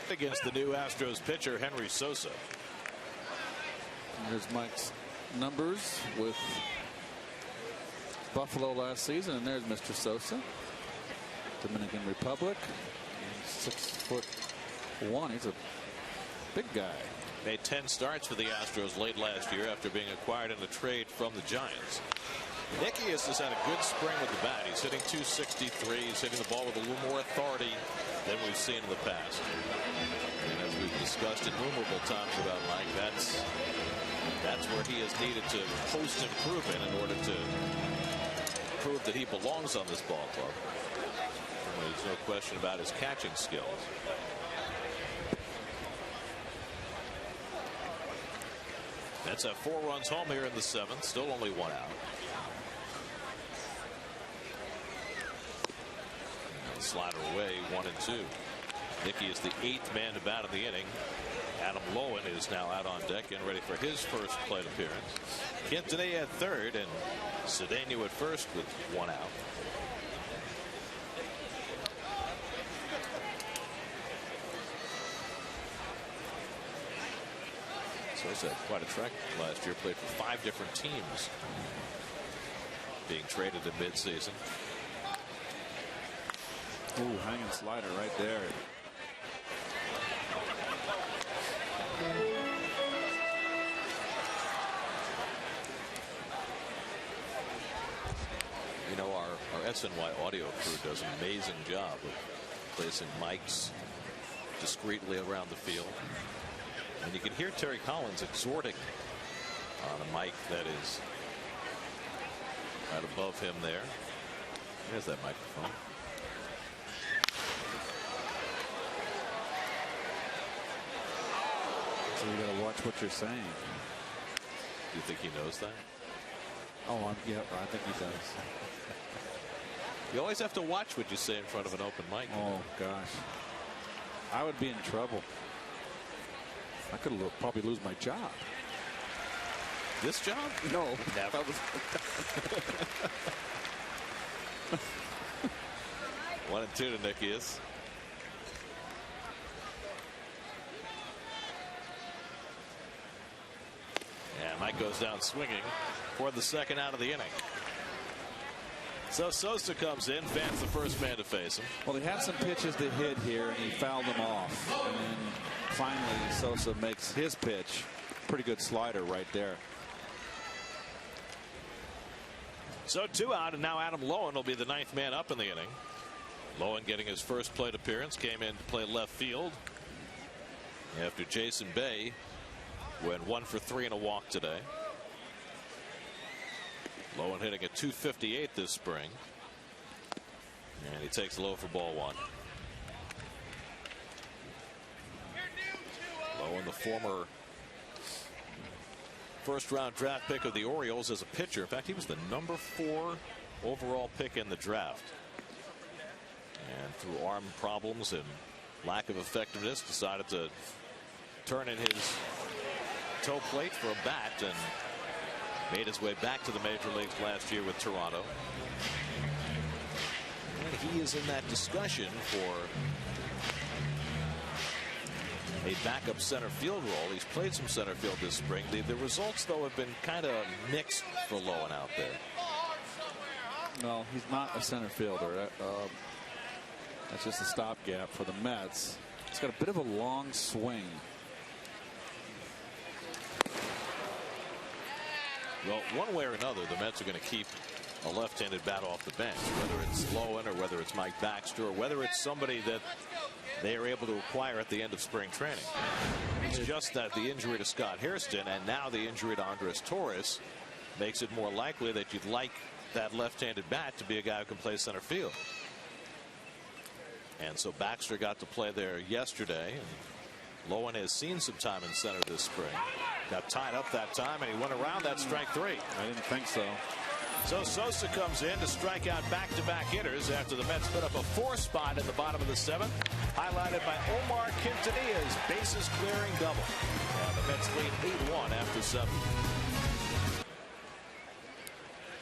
Against the new Astros pitcher, Henry Sosa. Here's Mike's numbers with Buffalo last season, and there's Mr. Sosa. Dominican Republic. 6'1". He's a big guy. Made 10 starts for the Astros late last year after being acquired in a trade from the Giants. Nikias has had a good spring with the bat. He's hitting .263. He's hitting the ball with a little more authority than we've seen in the past. And as we've discussed innumerable times about Mike, that's where he has needed to post improvement in order to prove that he belongs on this ball club. And there's no question about his catching skills. Mets have 4 runs home here in the 7th. Still only 1 out. Slider away, 1-2. Nicky is the 8th man to bat in the inning. Adam Lowen is now out on deck and ready for his first plate appearance. Quintanilla at 3rd and Cedeno at 1st with 1 out. So he's had quite a track last year. Played for 5 different teams. Being traded in midseason. Ooh, hanging slider right there. You know, our SNY audio crew does an amazing job of placing mics discreetly around the field. And you can hear Terry Collins exhorting on a mic that is right above him there. There's that microphone. So you got to watch what you're saying. Do you think he knows that? Oh, yeah, I think he does. You always have to watch what you say in front of an open mic. Oh, gosh. I would be in trouble. I could probably lose my job. This job? No. Never. 1-2 to Nickius. And Mike goes down swinging for the second out of the inning. So Sosa comes in, fans the first man to face him. Well, he had some pitches to hit here, and he fouled them off. And then finally, Sosa makes his pitch. Pretty good slider right there. So 2 out, and now Adam Lowen will be the 9th man up in the inning. Lowen getting his first plate appearance, came in to play left field after Jason Bay went 1 for 3 and a walk today. Lowen hitting at .258 this spring, and he takes low for ball 1. Lowen, the former first-round draft pick of the Orioles as a pitcher. In fact, he was the number 4 overall pick in the draft. And through arm problems and lack of effectiveness, decided to turn in his toe plate for a bat and made his way back to the major leagues last year with Toronto. And he is in that discussion for a backup center field role. He's played some center field this spring. The results, though, have been kind of mixed for Lowen out there. No, he's not a center fielder. That's just a stopgap for the Mets. He's got a bit of a long swing. Well, one way or another, the Mets are going to keep a left-handed bat off the bench, whether it's Lowen or whether it's Mike Baxter or whether it's somebody that they are able to acquire at the end of spring training. It's just that the injury to Scott Hairston and now the injury to Andres Torres makes it more likely that you'd like that left-handed bat to be a guy who can play center field. And so Baxter got to play there yesterday. And Lowen has seen some time in center this spring. Got tied up that time, and he went around that strike 3. I didn't think so. So Sosa comes in to strike out back-to-back hitters after the Mets put up a 4 spot in the bottom of the 7th, highlighted by Omar Quintanilla's bases-clearing double. And the Mets lead 8-1 after 7.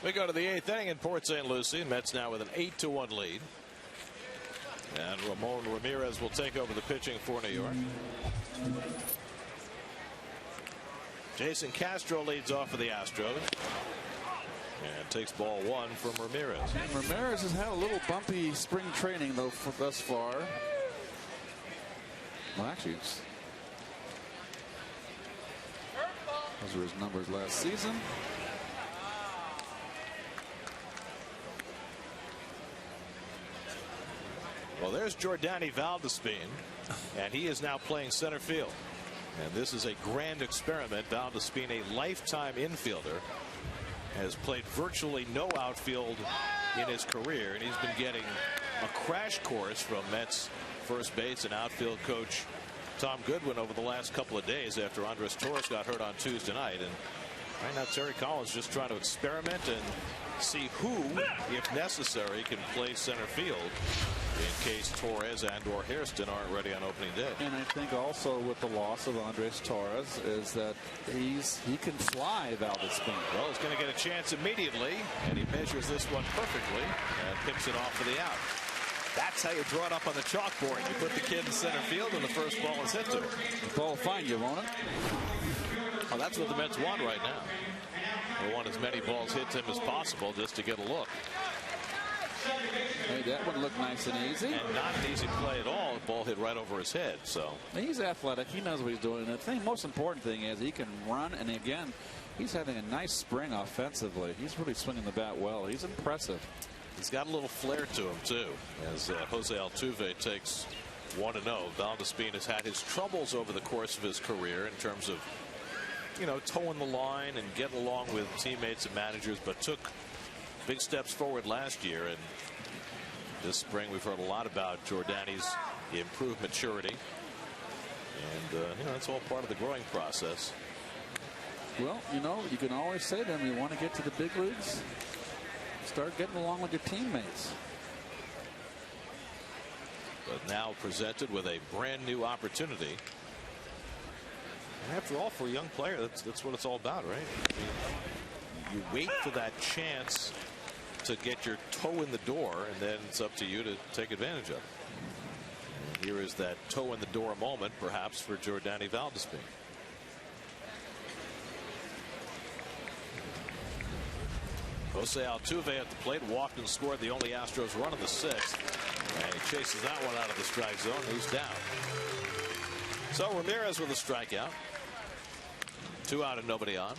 We go to the 8th inning in Port St. Lucie. Mets now with an 8-1 lead. And Ramon Ramirez will take over the pitching for New York. Jason Castro leads off for the Astros. And takes ball 1 from Ramirez. And Ramirez has had a little bumpy spring training, though, thus far. Well, actually, those were his numbers last season. Well, there's Jordany Valdespin, and he is now playing center field. And this is a grand experiment. Valdespin, a lifetime infielder, has played virtually no outfield in his career, and he's been getting a crash course from Mets first base and outfield coach Tom Goodwin over the last couple of days after Andres Torres got hurt on Tuesday night. And right now Terry Collins just trying to experiment and see who, if necessary, can play center field in case Torres and or Hairston aren't ready on opening day. And I think also with the loss of Andres Torres is that he can fly Valdespin. Well, he's going to get a chance immediately, and he measures this one perfectly and picks it off for the out. That's how you draw it up on the chalkboard. You put the kid in center field, and the first ball is hit to him. The ball will find you, won't it? Well, that's what the Mets want right now. They want as many balls hit to him as possible just to get a look. Hey, that one looked nice and easy. And not an easy play at all. The ball hit right over his head. So he's athletic. He knows what he's doing. And the most important thing is he can run. And again, he's having a nice spring offensively. He's really swinging the bat well. He's impressive. He's got a little flair to him, too, as Jose Altuve takes 1-0. Valdespin has had his troubles over the course of his career in terms of, toeing the line and getting along with teammates and managers, but took big steps forward last year. And this spring we've heard a lot about Jordany's improved maturity. And, that's all part of the growing process. Well, you can always say to them, you want to get to the big leagues, start getting along with your teammates. But now presented with a brand new opportunity After all, for a young player, that's what it's all about, right? I mean, you wait for that chance to get your toe in the door, and then it's up to you to take advantage of it. And here is that toe in the door moment, perhaps, for Jordani Valdespin. Jose Altuve at the plate, walked and scored the only Astros run in the 6th. And he chases that one out of the strike zone. He's down. So Ramirez with a strikeout. 2 out and nobody on.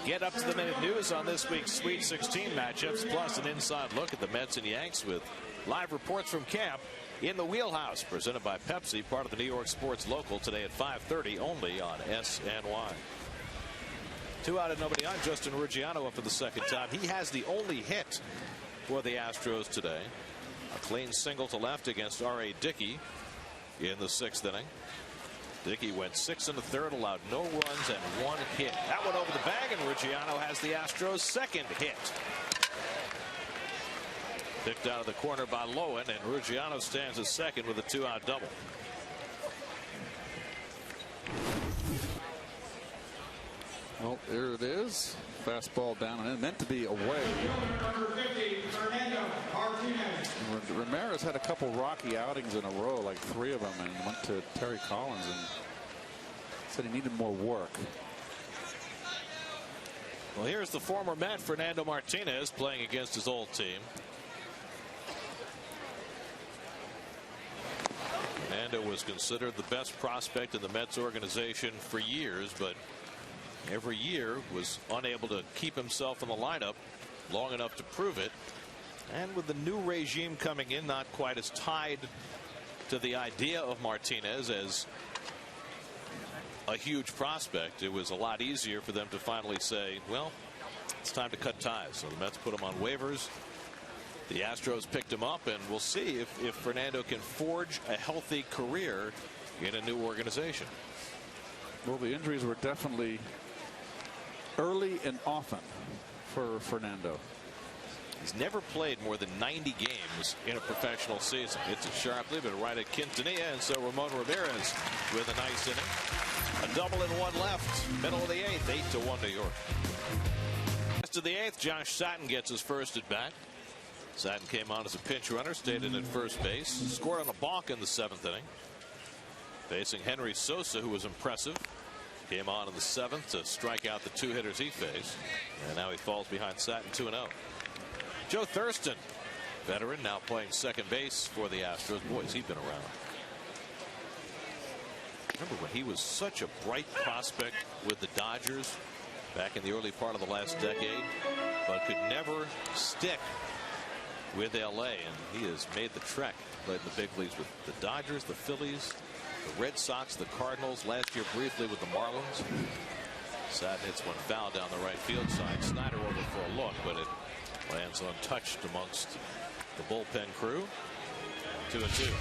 Get up to the minute news on this week's Sweet 16 matchups, plus an inside look at the Mets and Yanks with live reports from camp in the Wheelhouse, presented by Pepsi, part of the New York Sports Local, today at 5:30 only on SNY. 2 out and nobody on. Justin Ruggiano up for the second time. He has the only hit for the Astros today. A clean single to left against R.A. Dickey in the 6th inning. Dickey went 6 1/3, allowed no runs and 1 hit. That one over the bag, and Ruggiano has the Astros' second hit. Picked out of the corner by Lowen, and Ruggiano stands at second with a 2-out double. Well, there it is. Fastball down and in, meant to be away. Number 50, Fernando Martinez. Ramirez had a couple rocky outings in a row, like 3 of them, and went to Terry Collins and said he needed more work. Well, here's the former Met, Fernando Martinez, playing against his old team. Fernando was considered the best prospect in the Mets organization for years, but every year was unable to keep himself in the lineup long enough to prove it. And with the new regime coming in, not quite as tied to the idea of Martinez as a huge prospect, it was a lot easier for them to finally say, well, it's time to cut ties. So the Mets put him on waivers. The Astros picked him up, and we'll see if Fernando can forge a healthy career in a new organization. Well, the injuries were definitely early and often for Fernando. He's never played more than 90 games in a professional season. It's a sharply, but right at Quintanilla, and so Ramon Ramirez with a nice inning. A double and 1 left. Middle of the 8th, 8-1 New York. Rest of the 8th, Josh Satin gets his first at bat. Satin came on as a pinch runner, stayed in at first base, scored on a balk in the 7th inning. Facing Henry Sosa, who was impressive. Came on in the 7th to strike out the 2 hitters he faced. And now he falls behind Satin 2-0. Joe Thurston, veteran, now playing second base for the Astros. Boys, he's been around. Remember when he was such a bright prospect with the Dodgers back in the early part of the last decade, but could never stick with LA, and he has made the trek. Played in the big leagues with the Dodgers, the Phillies, the Red Sox, the Cardinals, last year briefly with the Marlins. Sad hits one foul down the right field side. Snyder over for a look, but it lands untouched amongst the bullpen crew. 2-2.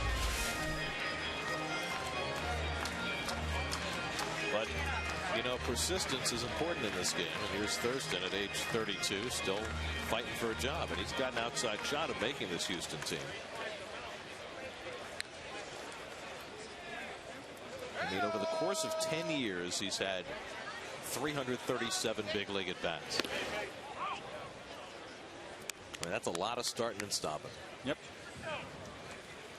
But you know, persistence is important in this game, and here's Thurston at age 32, still fighting for a job, and he's got an outside shot of making this Houston team. I mean, over the course of 10 years, he's had 337 big league at bats. I mean, that's a lot of starting and stopping. Yep.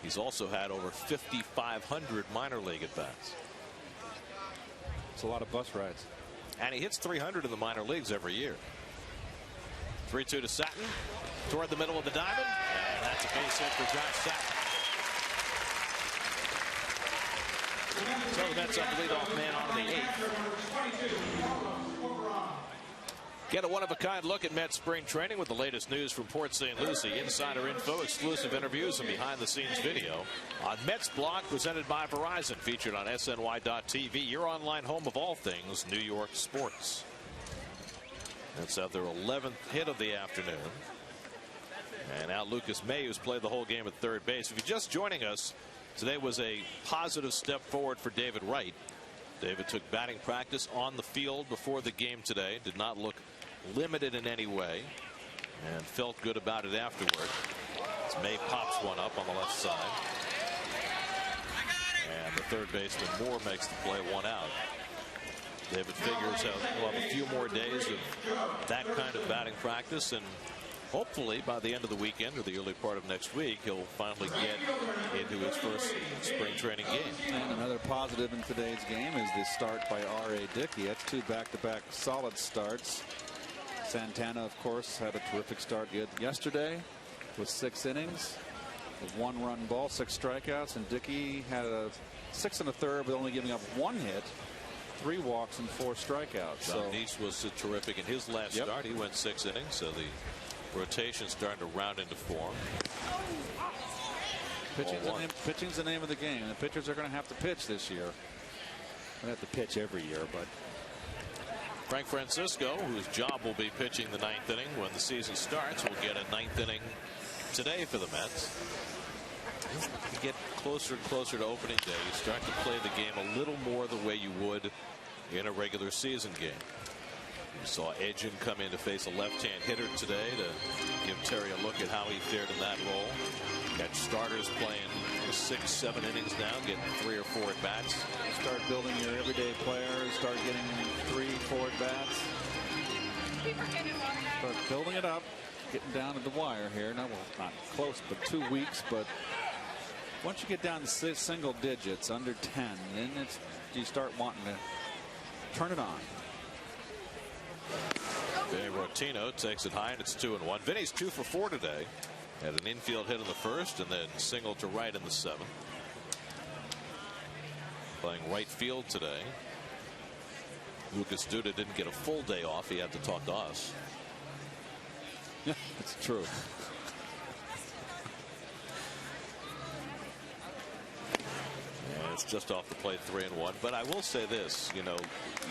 He's also had over 5,500 minor league at bats. It's a lot of bus rides. And he hits 300 in the minor leagues every year. 3-2 to Satin toward the middle of the diamond, and that's a base hit for Josh Satin. So the Mets up the leadoff man on the 8th. Get a one-of-a-kind look at Mets spring training with the latest news from Port St. Lucie. Insider info, exclusive interviews, and behind-the-scenes video on Mets Blog, presented by Verizon, featured on SNY.TV, your online home of all things New York sports. That's their 11th hit of the afternoon. And now Lucas May, who's played the whole game at third base. If you're just joining us, today was a positive step forward for David Wright. David took batting practice on the field before the game today. Did not look limited in any way, and felt good about it afterward. As May pops one up on the left side. And the third baseman Moore makes the play, 1 out. David figures he'll have a few more days of that kind of batting practice, and hopefully by the end of the weekend or the early part of next week, he'll finally get into his first spring training game. And another positive in today's game is the start by R.A. Dickey. That's 2 back-to-back solid starts. Santana, of course, had a terrific start yesterday with 6 innings, with 1 run ball, 6 strikeouts, and Dickey had a 6 1/3 with only giving up 1 hit, 3 walks and 4 strikeouts. John Neese was terrific in his last start. He went 6 innings, so the rotation starting to round into form. Pitching's the name of the game. The pitchers are going to have to pitch this year. They have to pitch every year, but Frank Francisco, whose job will be pitching the 9th inning when the season starts, will get a 9th inning today for the Mets. You get closer and closer to opening day, you start to play the game a little more the way you would in a regular season game. You saw Edgin come in to face a left-hand hitter today to give Terry a look at how he fared in that role. Got starters playing 6, 7 innings now, getting 3 or 4 at bats. Start building your everyday players, start getting 3, 4 at bats. Start building it up, getting down to the wire here. Now, well, not close, but 2 weeks. But once you get down to single digits, under 10, then you start wanting to turn it on. Vinny Rotino takes it high, and it's 2-1. Vinny's 2 for 4 today. Had an infield hit in the first and then single to right in the 7th. Playing right field today. Lucas Duda didn't get a full day off. He had to talk to us. Yeah, it's true. It's just off the plate, 3-1. But I will say this, you know,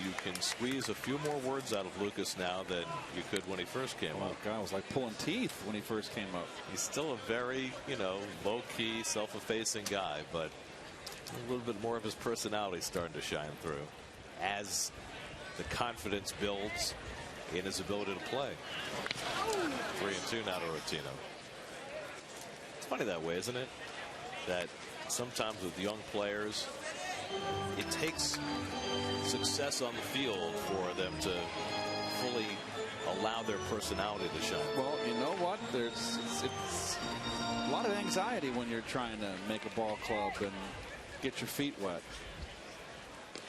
you can squeeze a few more words out of Lucas now than you could when he first came up. God, it was like pulling teeth when he first came up. He's still a very, you know, low-key, self-effacing guy, but a little bit more of his personality starting to shine through as the confidence builds in his ability to play. 3-2 now to Rotino. It's funny that way, isn't it? That sometimes with young players, it takes success on the field for them to fully allow their personality to shine. Well, you know what? It's a lot of anxiety when you're trying to make a ball club and get your feet wet.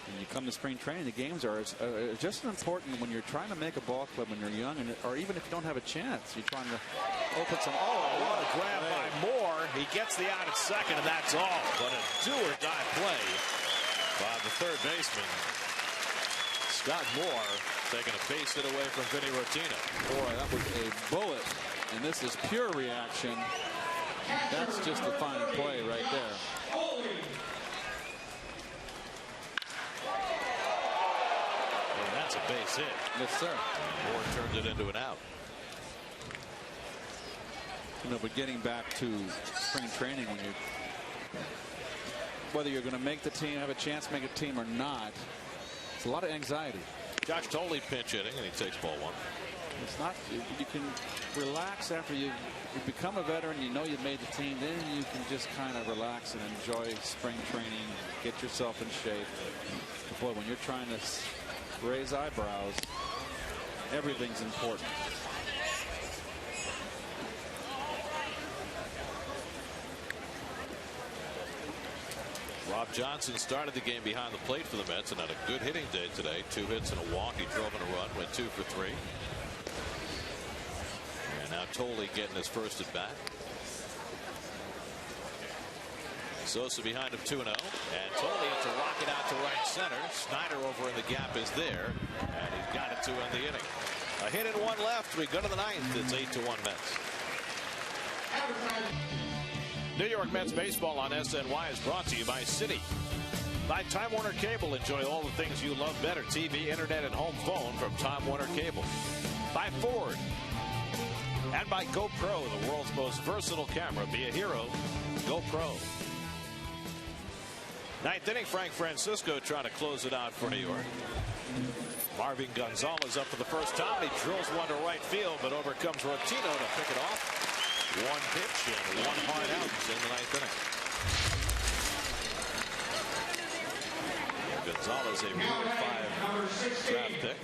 When you come to spring training, the games are just as important when you're trying to make a ball club when you're young, or even if you don't have a chance, you're trying to open some. Oh, what a grab by Moore. He gets the out at second, and that's all. But a do-or-die play by the third baseman, Scott Moore, taking a base hit away from Vinny Rotino. Boy, that was a bullet, and this is pure reaction. That's just a fine play right there. That's a base hit. Yes, sir. Moore turns it into an out. You know, but getting back to spring training, whether you're going to make the team, have a chance to make a team or not, it's a lot of anxiety. Josh Tolley pinch hitting, and he takes ball 1. It's not. You can relax after you become a veteran. You know you made the team. Then you can just kind of relax and enjoy spring training, get yourself in shape. But boy, when you're trying to raise eyebrows, everything's important. Rob Johnson started the game behind the plate for the Mets and had a good hitting day today. 2 hits and a walk. He drove in a run, went 2 for 3. And now Tolley getting his first at bat. Sosa behind him 2-0, and Tolley to rock it out to right center. Snyder over in the gap is there, and he's got it to end the inning. A hit and 1 left. We go to the 9th. It's 8-1 Mets. New York Mets baseball on SNY is brought to you by Citi. By Time Warner Cable. Enjoy all the things you love better. TV, internet, and home phone from Time Warner Cable. By Ford. And by GoPro, the world's most versatile camera. Be a hero. GoPro. 9th inning, Frank Francisco trying to close it out for New York. Marvin Gonzalez up for the first time. He drills one to right field, but overcomes Rotino to pick it off. 1 pitch and 1 hard out in the 9th inning. Gonzalez, a Rule 5 draft pick,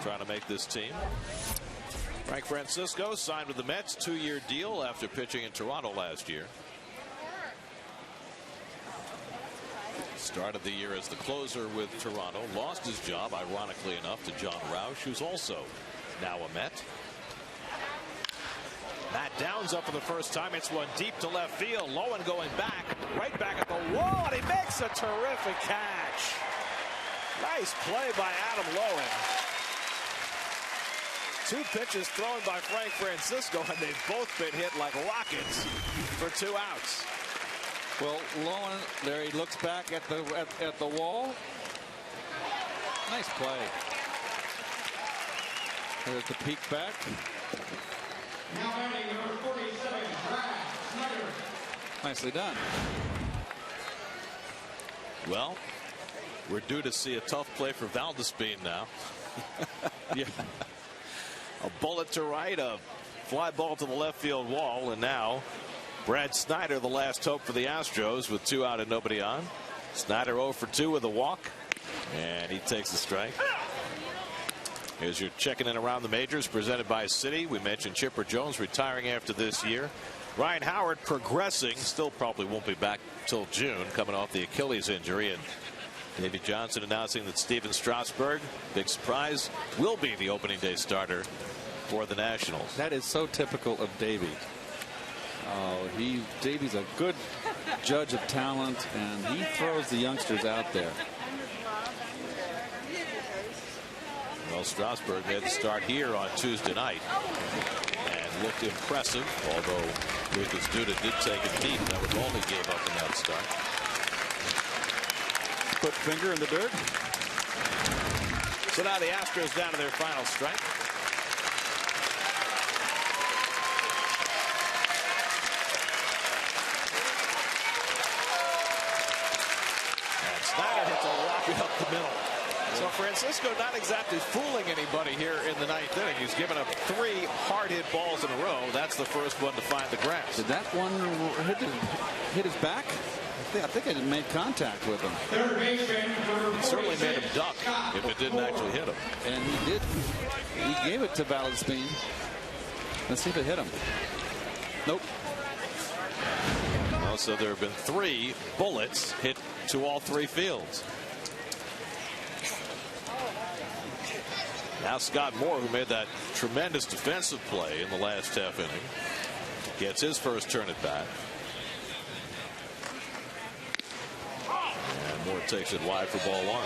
trying to make this team. Frank Francisco signed with the Mets, 2-year deal after pitching in Toronto last year. Started the year as the closer with Toronto, lost his job, ironically enough, to John Roush, who's also now a Met. Matt Downs up for the first time. It's one deep to left field. Lowen going back, right back at the wall, and he makes a terrific catch. Nice play by Adam Lowen. 2 pitches thrown by Frank Francisco, and they've both been hit like rockets for 2 outs. Well, Lowen there, he looks back at the wall. Nice play. There's the peek back. Now batting number 47, Brad Snyder. Nicely done. Well, we're due to see a tough play for Valdespin now. Yeah. A bullet to right, a fly ball to the left field wall, and now Brad Snyder, the last hope for the Astros, with 2 out and nobody on. Snyder 0 for 2 with a walk, and he takes the strike. Here's your checking in around the majors, presented by Citi. We mentioned Chipper Jones retiring after this year. Ryan Howard progressing, still probably won't be back till June, coming off the Achilles injury. And Davey Johnson announcing that Steven Strasburg, big surprise, will be the opening day starter for the Nationals. That is so typical of Davey. Davey's a good judge of talent, and he throws the youngsters out there. Well, Strasburg had to start here on Tuesday night and looked impressive, although Lucas Duda did take a deep. That was all he gave up in that start. Put finger in the dirt. So now the Astros down to their final strike. And Snyder hits a rocket up the middle. So Francisco not exactly fooling anybody here in the 9th inning. He's given up 3 hard hit balls in a row. That's the first one to find the grass. Did that one hit his back? I think it made contact with him. It certainly made him duck if it didn't actually hit him. And he did. He gave it to Valdespin. Let's see if it hit him. Nope. Well, so there have been 3 bullets hit to all 3 fields. Now Scott Moore, who made that tremendous defensive play in the last half inning, gets his first turn at bat. And Moore takes it wide for ball 1.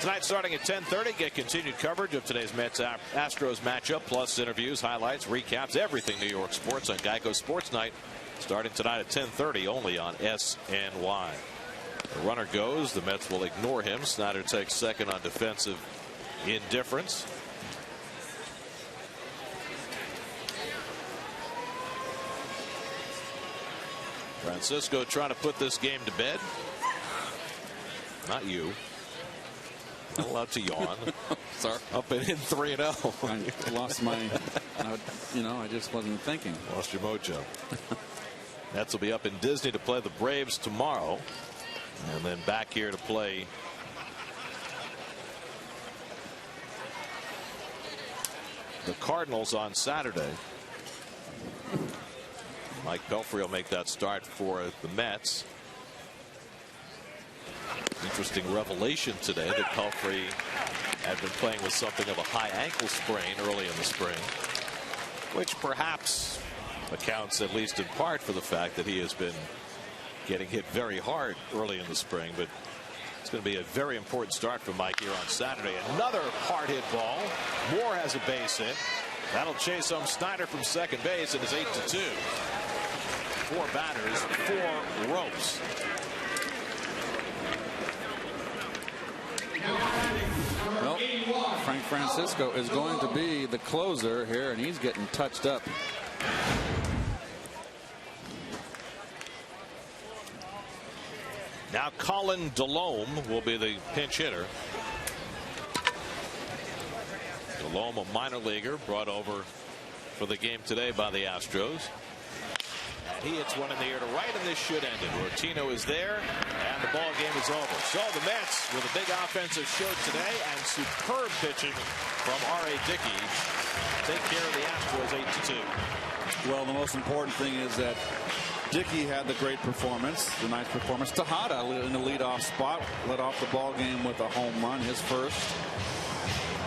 Tonight starting at 10:30, get continued coverage of today's Mets Astros matchup, plus interviews, highlights, recaps, everything New York sports on Geico Sports Night, starting tonight at 10:30 only on SNY. The runner goes. The Mets will ignore him. Snyder takes second on defensive indifference. Francisco trying to put this game to bed. Not you. Not allowed to yawn. Sorry. Up and in 3-0. I lost my, I just wasn't thinking. Lost your mojo. Mets will be up in Disney to play the Braves tomorrow, and then back here to play the Cardinals on Saturday. Mike Pelfrey will make that start for the Mets. Interesting revelation today that Pelfrey had been playing with something of a high ankle sprain early in the spring, which perhaps accounts at least in part for the fact that he has been getting hit very hard early in the spring. But it's going to be a very important start for Mike here on Saturday. Another hard hit ball. Moore has a base hit. That'll chase home Snyder from second base. It is 8-2. 4 batters, 4 ropes. Well, Frank Francisco is going to be the closer here, and he's getting touched up. Now Colin Delhomme will be the pinch hitter. Delhomme, a minor leaguer, brought over for the game today by the Astros. and he hits one in the air to right, and this should end it. Rotino is there, and the ball game is over. So the Mets with a big offensive show today and superb pitching from R.A. Dickey take care of the Astros 8-2. Well, the most important thing is that Dickey had the great performance, the nice performance. Tejada in the leadoff spot led off the ball game with a home run, his first.